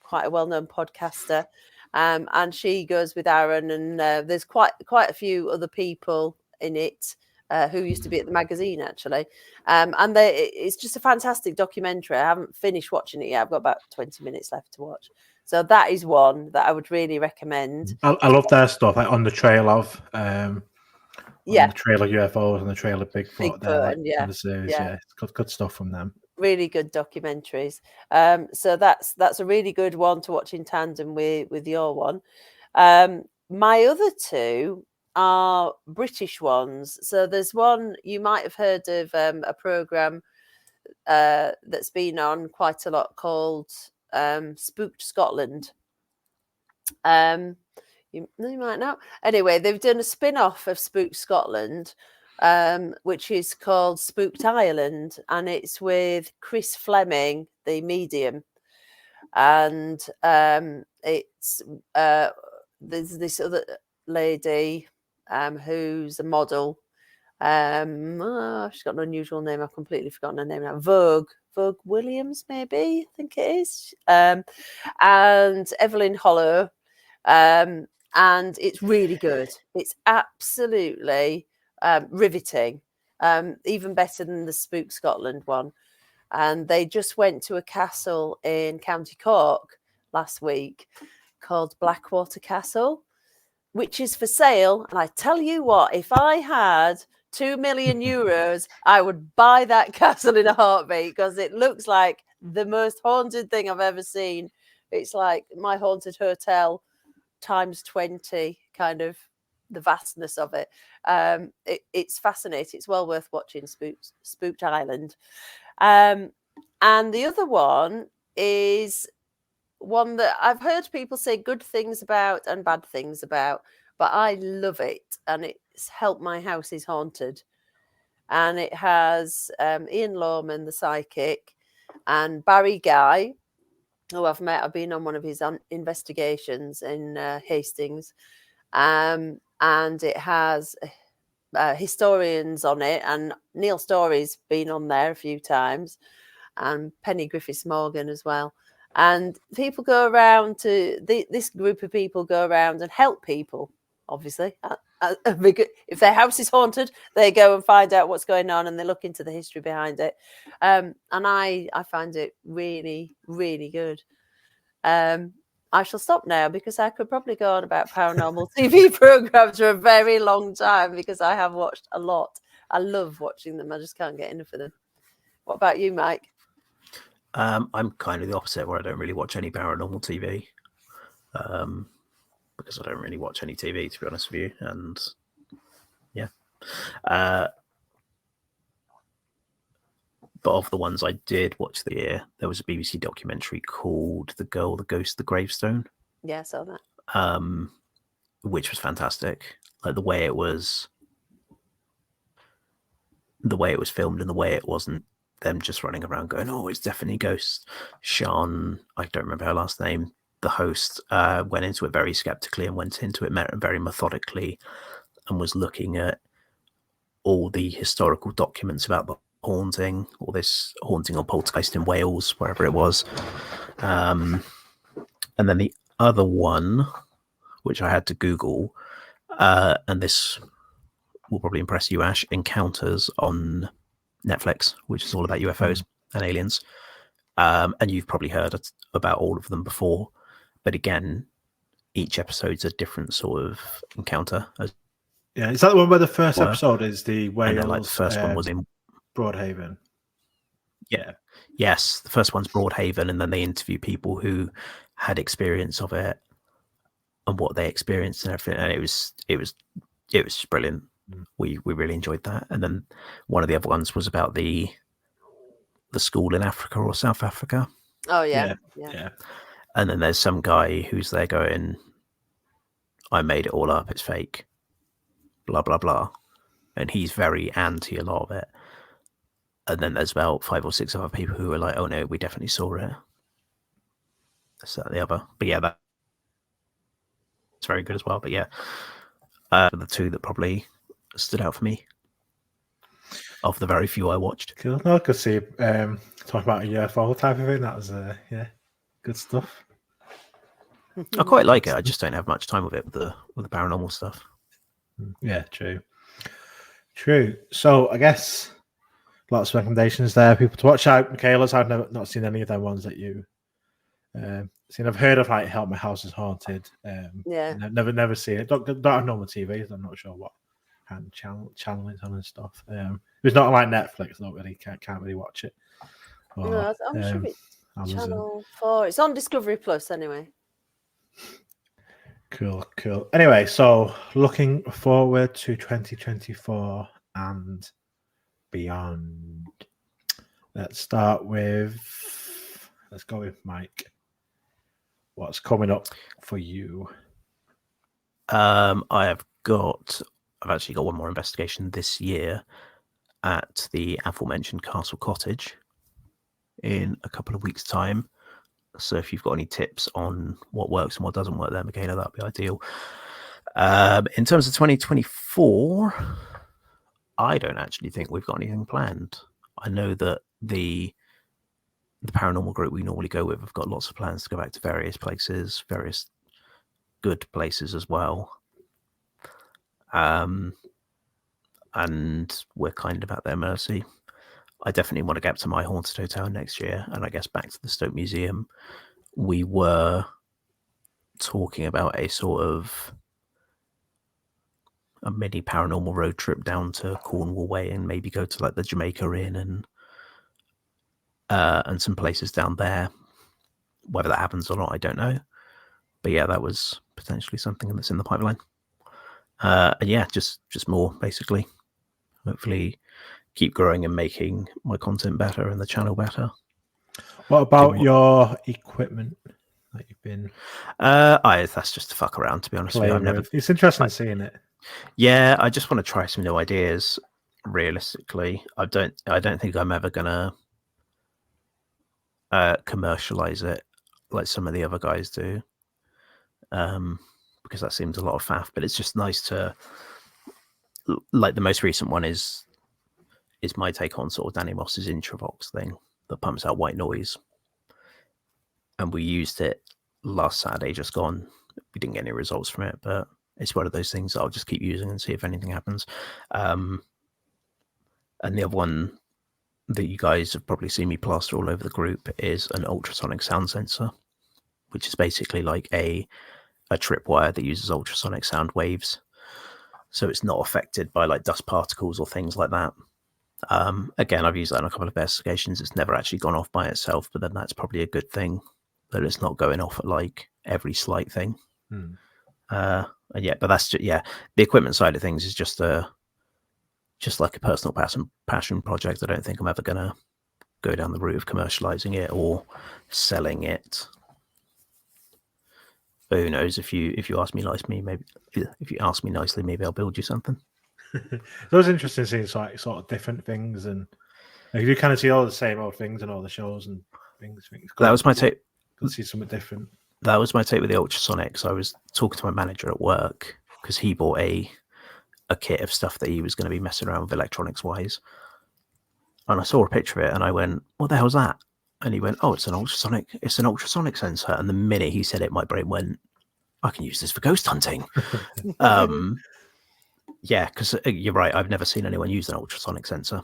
quite a well-known podcaster, and she goes with Aaron, and there's quite a few other people in it who used to be at the magazine actually, and it's just a fantastic documentary. I haven't finished watching it yet. I've got about 20 minutes left to watch, so that is one that I would really recommend. I love their stuff, like on the trail of Yeah, on the trail of UFOs and the trail of Bigfoot. They're like and yeah, the series, yeah, it's good stuff from them. Really good documentaries. So that's a really good one to watch in tandem with your one. My other two are British ones. So there's one you might have heard of, a program that's been on quite a lot called Spooked Scotland. You might know. Anyway, they've done a spin-off of Spooked Scotland, which is called Spooked Ireland, and it's with Chris Fleming, the medium. And it's there's this other lady who's a model. She's got an unusual name. I've completely forgotten her name now. Vogue Williams, maybe, I think it is. And Evelyn Hollow. And it's really good. It's absolutely riveting, even better than the Spook Scotland one. And they just went to a castle in County Cork last week called Blackwater Castle, which is for sale. And I tell you what, if I had 2 million euros, I would buy that castle in a heartbeat, because it looks like the most haunted thing I've ever seen. It's like my haunted hotel times 20, kind of the vastness of it. It's fascinating. It's well worth watching. Spooked Island. And the other one is one that I've heard people say good things about and bad things about, but I love it, and it's Help My House is Haunted. And it has Ian Lawman, the psychic, and Barry Guy, who I've met. I've been on one of his investigations in Hastings, and it has historians on it, and Neil Story's been on there a few times, and Penny Griffiths Morgan as well. And people go around to this group of people go around and help people. Obviously, if their house is haunted, they go and find out what's going on, and they look into the history behind it. And I find it really, really good. I shall stop now, because I could probably go on about paranormal TV programs for a very long time, because I have watched a lot. I love watching them. I just can't get enough of them. What about you, Mike? I'm kind of the opposite, where I don't really watch any paranormal TV, because I don't really watch any TV, to be honest with you. And yeah, but of the ones I did watch the year, there was a BBC documentary called "The Girl, the Ghost, the Gravestone." Yeah, I saw that. Which was fantastic. Like the way it was filmed, and the way it wasn't them just running around going, "Oh, it's definitely ghosts." Sean, I don't remember her last name, the host, went into it very skeptically and went into it very methodically, and was looking at all the historical documents about the haunting, or this haunting or poltergeist in Wales, wherever it was. And then the other one, which I had to Google, and this will probably impress you, Ash, Encounters on Netflix, which is all about UFOs and aliens. And you've probably heard about all of them before, but again, each episode's a different sort of encounter. Yeah, is that the one where the first episode is the Wales? And then, like, the first one was in Broadhaven. Yeah. Yes, the first one's Broadhaven, and then they interview people who had experience of it and what they experienced and everything. And it was just brilliant. We really enjoyed that. And then one of the other ones was about the school in Africa or South Africa. Oh yeah. And then there's some guy who's there going, I made it all up, it's fake, blah, blah, blah. And he's very anti a lot of it. And then there's about 5 or 6 other people who are like, oh no, we definitely saw it. This, that, the other. But yeah, that's very good as well. But yeah, the two that probably stood out for me of the very few I watched. Cool. No, I could see talk about a UFO type of thing. That was good stuff. I quite like it. I just don't have much time with it with the paranormal stuff. Yeah, true. So I guess lots of recommendations there. People to watch out. Michaela's, I've not seen any of them ones that you seen. I've heard of like Help My House is Haunted. Yeah. Never seen it. Don't have normal TV. So I'm not sure what kind of channel it's on and stuff. It's not like Netflix. Not really. Can't really watch it. Or, No, I'm sure it's Amazon. Channel 4. It's on Discovery Plus anyway. Cool. Anyway, so looking forward to 2024 and beyond. Let's go with Mike. What's coming up for you? I've actually got one more investigation this year at the aforementioned Castle Cottage in a couple of weeks' time. So if you've got any tips on what works and what doesn't work there, Michaela, that'd be ideal. In terms of 2024, I don't actually think we've got anything planned. I know that the paranormal group we normally go with have got lots of plans to go back to various places, various good places as well. And we're kind of at their mercy. I definitely want to get up to my haunted hotel next year, and I guess back to the Stoke Museum. We were talking about a sort of a mini paranormal road trip down to Cornwall Way and maybe go to like the Jamaica Inn and some places down there. Whether that happens or not, I don't know. But yeah, that was potentially something that's in the pipeline. And yeah, just more basically. Hopefully keep growing and making my content better and the channel better. What about your equipment that you've been? That's just to fuck around, to be honest with you. It's interesting seeing it. Yeah, I just want to try some new ideas. Realistically, I don't think I'm ever gonna commercialize it like some of the other guys do, because that seems a lot of faff. But it's just nice to, like, the most recent one is my take on sort of Danny Moss's Introvox thing that pumps out white noise, and we used it last Saturday just gone. We didn't get any results from it, but it's one of those things that I'll just keep using and see if anything happens. And the other one that you guys have probably seen me plaster all over the group is an ultrasonic sound sensor, which is basically like a tripwire that uses ultrasonic sound waves, so it's not affected by like dust particles or things like that. Again, I've used that in a couple of investigations. It's never actually gone off by itself, but then that's probably a good thing that it's not going off at like every slight thing. And yeah, but that's just, the equipment side of things is just like a personal passion project. I don't think I'm ever gonna go down the route of commercializing it or selling it. But who knows? If you ask me nicely, maybe I'll build you something. It was interesting seeing like sort of different things, and like, you kind of see all the same old things and all the shows and things. That was my take. Could see something different. That was my take with the ultrasonics. I was talking to my manager at work because he bought a kit of stuff that he was going to be messing around with electronics wise, and I saw a picture of it and I went, "What the hell's that?" And he went, "Oh, it's an ultrasonic sensor." And the minute he said it, my brain went, "I can use this for ghost hunting." Yeah, because you're right. I've never seen anyone use an ultrasonic sensor.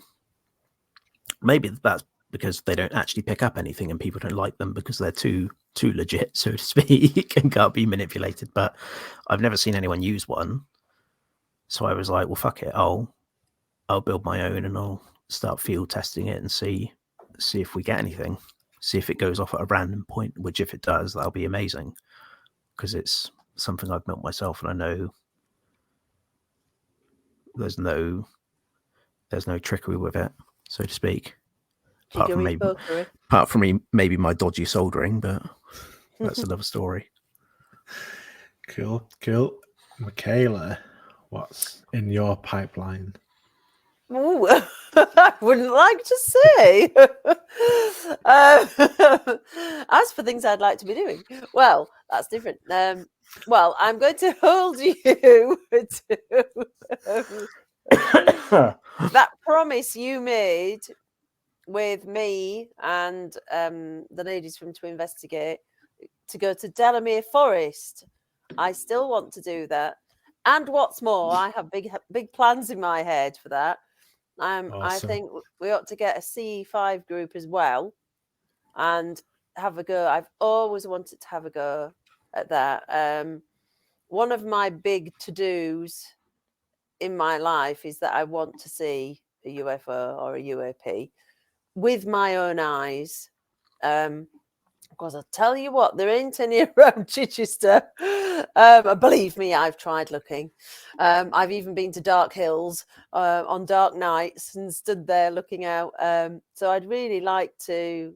Maybe that's because they don't actually pick up anything and people don't like them because they're too legit, so to speak, and can't be manipulated. But I've never seen anyone use one. So I was like, well, fuck it. I'll build my own and I'll start field testing it and see if we get anything. See if it goes off at a random point, which if it does, that'll be amazing. Because it's something I've built myself and I know there's no trickery with it, so to speak. Apart from maybe my dodgy soldering, but That's another story. Cool. Michaela, what's in your pipeline? Ooh, I wouldn't like to say. As for things I'd like to be doing, well, that's different. Well, I'm going to hold you to that promise you made with me and the ladies from To Investigate to go to Delamere Forest. I still want to do that. And what's more, I have big plans in my head for that. I Awesome. think we ought to get a C5 group as well and have a go. I've always wanted to have a go at that. One of my big to-dos in my life is that I want to see a UFO or a UAP with my own eyes. Because I tell you what, there ain't any around Chichester. Believe me, I've tried looking. I've even been to dark hills on dark nights and stood there looking out. So I'd really like to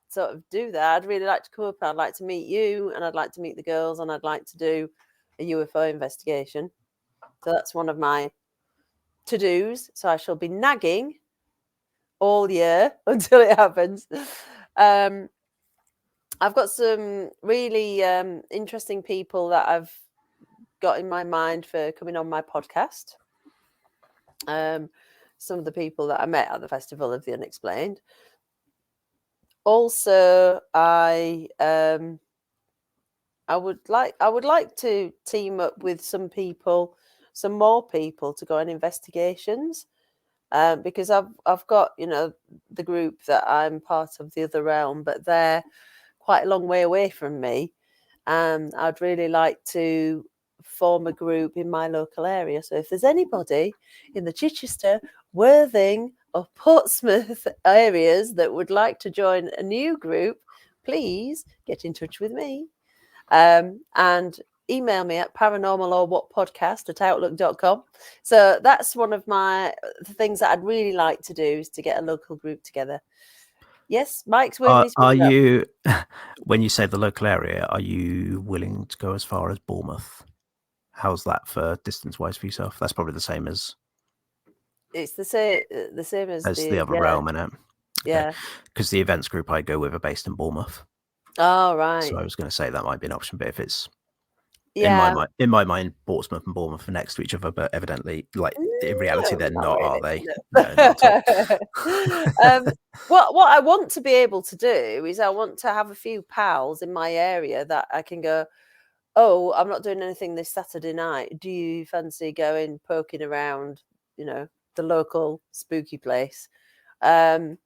sort of do that. I'd really like to come up. I'd like to meet you, and I'd like to meet the girls, and I'd like to do a UFO investigation. So that's one of my to-dos. So I shall be nagging all year until it happens. I've got some really interesting people that I've got in my mind for coming on my podcast. Some of the people that I met at the Festival of the Unexplained. Also, I would like to team up with some more people to go on investigations. Because I've got, the group that I'm part of, the Other Realm, but they're quite a long way away from me. I'd really like to form a group in my local area. So if there's anybody in the Chichester, Worthing or Portsmouth areas that would like to join a new group, please get in touch with me. And email me at paranormalorwhatpodcast@outlook.com. So that's one of the things that I'd really like to do, is to get a local group together. Yes, Mike's waving his Are finger up. you, when you say the local area, are you willing to go as far as Bournemouth? How's that for distance-wise for yourself? That's probably the same as It's the same as the Other Realm, innit? Yeah. Because the events group I go with are based in Bournemouth. Oh, right. So I was going to say that might be an option, but if it's in my mind, Portsmouth and Bournemouth are next to each other, but evidently, like in reality, they're not, really, are they? No. No, not at all. What I want to be able to do is I want to have a few pals in my area that I can go, oh, I'm not doing anything this Saturday night. Do you fancy going poking around, the local spooky place? Not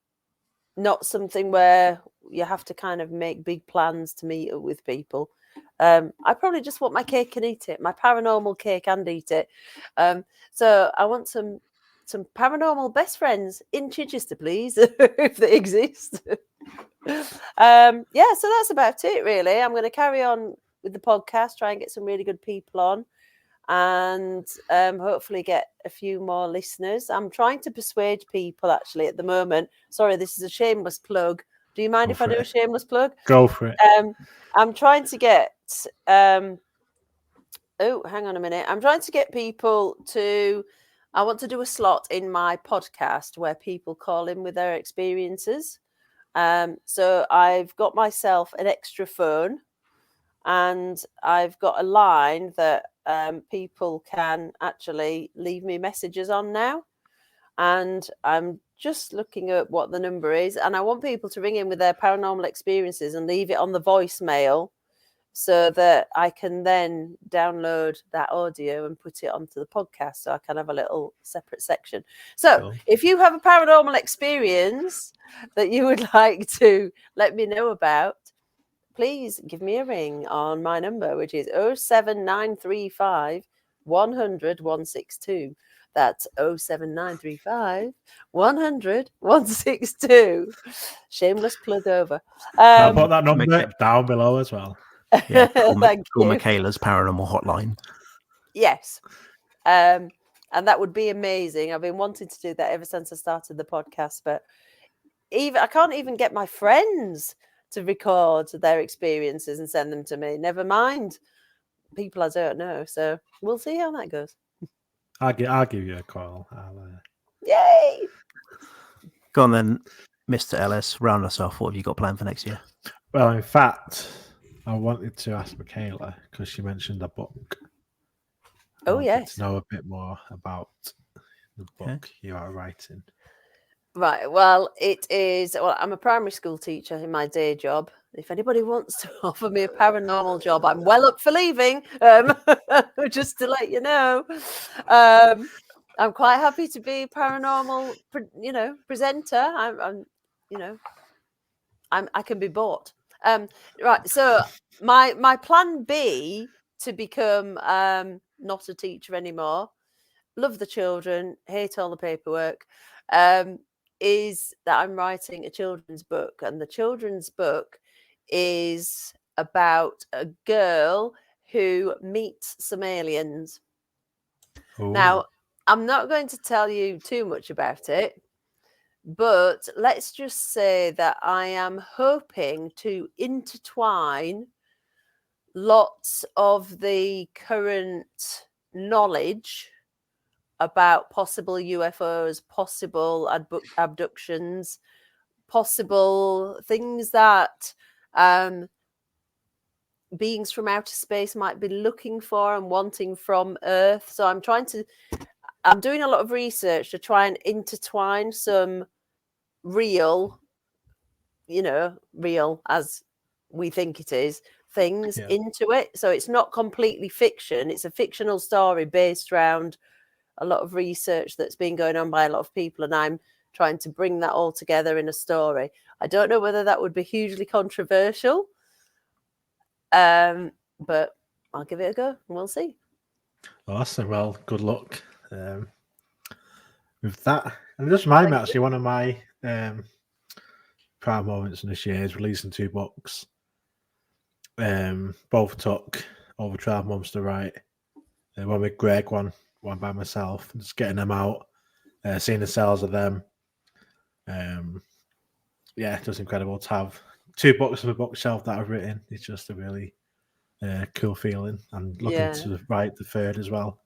something where you have to kind of make big plans to meet up with people. I probably just want my cake and eat it, my paranormal cake and eat it. So I want some paranormal best friends in Chichester, please, if they exist. So that's about it, really. I'm going to carry on with the podcast, try and get some really good people on, and hopefully get a few more listeners. I'm trying to persuade people, actually, at the moment. Sorry, this is a shameless plug. Do you mind if I do a shameless plug? Go for it. I'm trying to get hang on a minute. I'm trying to get people to, I want to do a slot in my podcast where people call in with their experiences. So I've got myself an extra phone, and I've got a line that people can actually leave me messages on now. And I'm just looking at what the number is, and I want people to ring in with their paranormal experiences and leave it on the voicemail, so that I can then download that audio and put it onto the podcast, so I can have a little separate section. So if you have a paranormal experience that you would like to let me know about, please give me a ring on my number, which is 07935 100 162. That's 07935 100 162. Shameless plug over. I'll put that number down below as well. Yeah, call Michaela's paranormal hotline. Yes. And that would be amazing. I've been wanting to do that ever since I started the podcast, but I can't even get my friends to record their experiences and send them to me. Never mind people I don't know. So we'll see how that goes. I'll give you a call. Yay! Go on then, Mr. Ellis. Round us off. What have you got planned for next year? Well, in fact, I wanted to ask Michaela because she mentioned a book. Oh, yes. To know a bit more about the book you are writing. Right. Well, it is. Well, I'm a primary school teacher in my day job. If anybody wants to offer me a paranormal job, I'm well up for leaving. Just to let you know, I'm quite happy to be a paranormal, presenter. I can be bought. Right. So my plan B to become not a teacher anymore, love the children, hate all the paperwork, is that I'm writing a children's book. And the children's book is about a girl who meets some aliens. Ooh. Now, I'm not going to tell you too much about it, but let's just say that I am hoping to intertwine lots of the current knowledge about possible UFOs, possible abductions, possible things that beings from outer space might be looking for and wanting from Earth. So I'm doing a lot of research to try and intertwine some real as we think it is, things into it. So it's not completely fiction. It's a fictional story based around a lot of research that's been going on by a lot of people, and I'm trying to bring that all together in a story. I don't know whether that would be hugely controversial, but I'll give it a go and we'll see. Awesome. Well, good luck with that. And just remind me, actually, one of my proud moments in this year is releasing 2 books. Both took over 12 months to write. One with Greg, one by myself, just getting them out, seeing the sales of them. Just incredible to have 2 books on the bookshelf that I've written. It's just a really cool feeling, and looking to write the 3rd as well,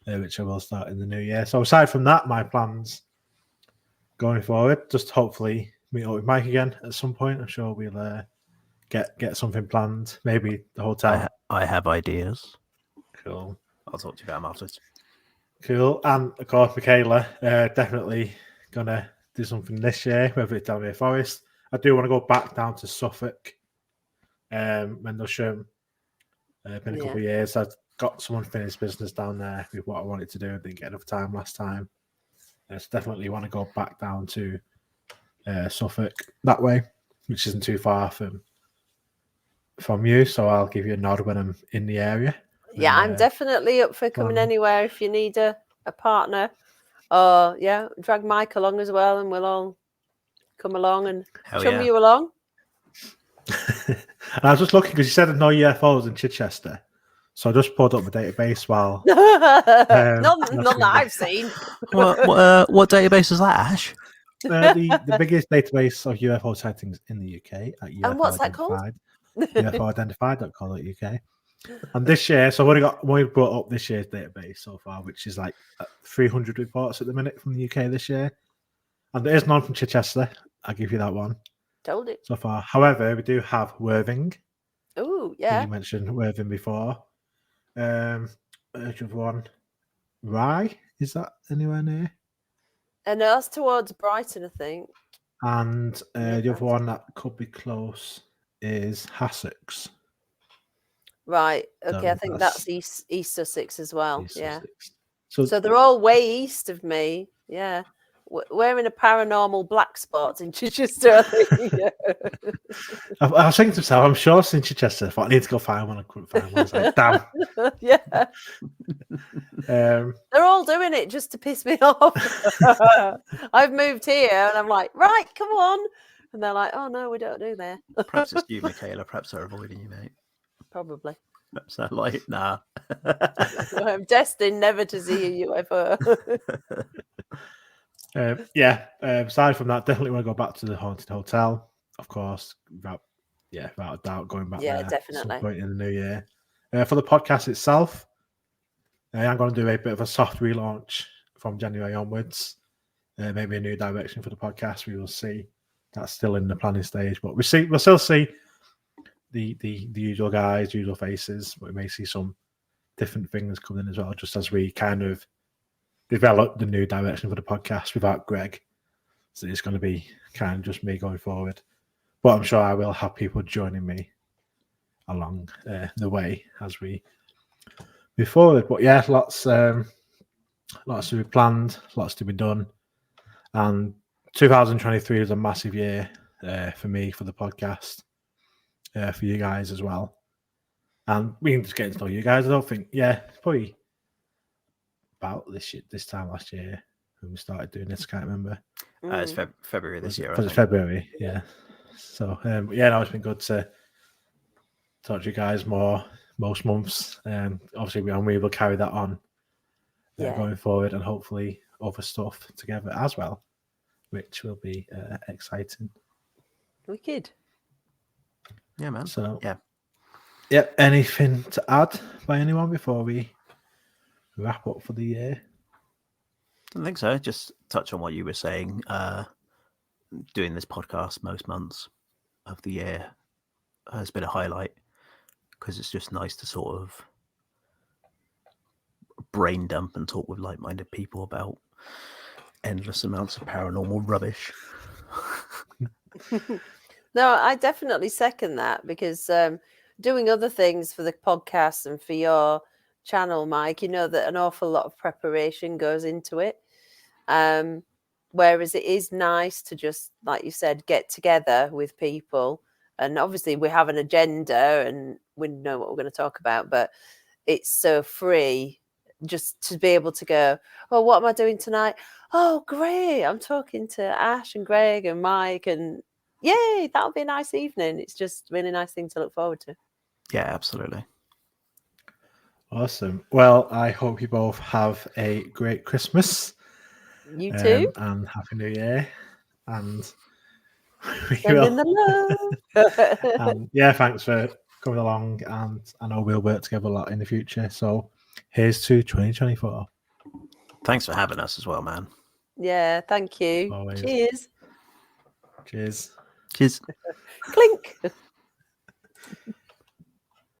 which I will start in the new year. So aside from that, my plans going forward, just hopefully meet up with Mike again at some point. I'm sure we'll get something planned, maybe the hotel. I have ideas. Cool. I'll talk to you about them afterwards. Cool. And of course, Michaela, definitely gonna do something this year, whether it's down near Forest. I do want to go back down to Suffolk, Mendlesham. Been a couple of years. I've got some unfinished business down there with what I wanted to do. I didn't get enough time last time. So definitely want to go back down to Suffolk that way, which isn't too far from you. So I'll give you a nod when I'm in the area. Yeah, I'm definitely up for coming anywhere if you need a partner. Or drag Mike along as well, and we'll all come along and chum you along. And I was just looking because you said no UFOs in Chichester, so I just pulled up the database while not that I've seen. What database is that, Ash? The biggest database of UFO sightings in the UK at UFO and what's that called? UFOidentified.co.uk. And this year, so I've only brought up this year's database so far, which is like 300 reports at the minute from the UK this year. And there is none from Chichester. I'll give you that one. Told it. So far. However, we do have Worthing. Oh, yeah. You mentioned Worthing before. Urge of one. Rye? Is that anywhere near? And that's towards Brighton, I think. And the other one that could be close is Hassocks. Right. Okay. I think that's East Sussex as well. Sussex. So they're all way east of me. Yeah. We're in a paranormal black spot in Chichester. I was thinking to myself, I'm sure it's in Chichester. I thought I need to go find one. I couldn't find one. I was like, damn. Yeah. They're all doing it just to piss me off. I've moved here and I'm like, right, come on. And they're like, oh, no, we don't do that. Perhaps it's you, Michaela. Perhaps they're avoiding you, mate. Probably. Perhaps they're like, nah. I'm destined never to see a UFO. Aside from that, definitely want to go back to the haunted hotel. Of course, yeah, without a doubt, going back Yeah, there at definitely. some point in the new year. For the podcast itself, I'm going to do a bit of a soft relaunch from January onwards. Maybe a new direction for the podcast. We will see. That's still in the planning stage, but we'll still see the usual guys, usual faces, but we may see some different things coming as well, just as we kind of develop the new direction for the podcast without Greg. So it's going to be kind of just me going forward. But I'm sure I will have people joining me along the way as we move forward. But yeah, lots to be planned, lots to be done. And 2023 was a massive year for me, for the podcast, for you guys as well. And we can just get to know you guys. I don't think, it's probably about this time last year when we started doing this. I can't remember. It's February this year. It's February, yeah. So, it's been good to talk to you guys more most months. Obviously, we will carry that on going forward, and hopefully other stuff together as well, which will be exciting. Wicked. Yeah, man. So, yeah. Anything to add by anyone before we wrap up for the year? I don't think so. Just touch on what you were saying. Doing this podcast most months of the year has been a highlight, because it's just nice to sort of brain dump and talk with like-minded people about endless amounts of paranormal rubbish. No, I definitely second that, because doing other things for the podcast and for your channel, Mike, you know that an awful lot of preparation goes into it. Whereas it is nice to just, like you said, get together with people. And obviously we have an agenda and we know what we're going to talk about, but it's so free just to be able to go, oh, what am I doing tonight? Oh, great. I'm talking to Ash and Greg and Mike, and yay, that'll be a nice evening. It's just a really nice thing to look forward to. Yeah, absolutely. Awesome. Well, I hope you both have a great Christmas. You too. And Happy New Year. And we Sending the love. Thanks for coming along. And I know we'll work together a lot in the future. So here's to 2024. Thanks for having us as well, man. Yeah, thank you. Always. Cheers. Cheers. Clink.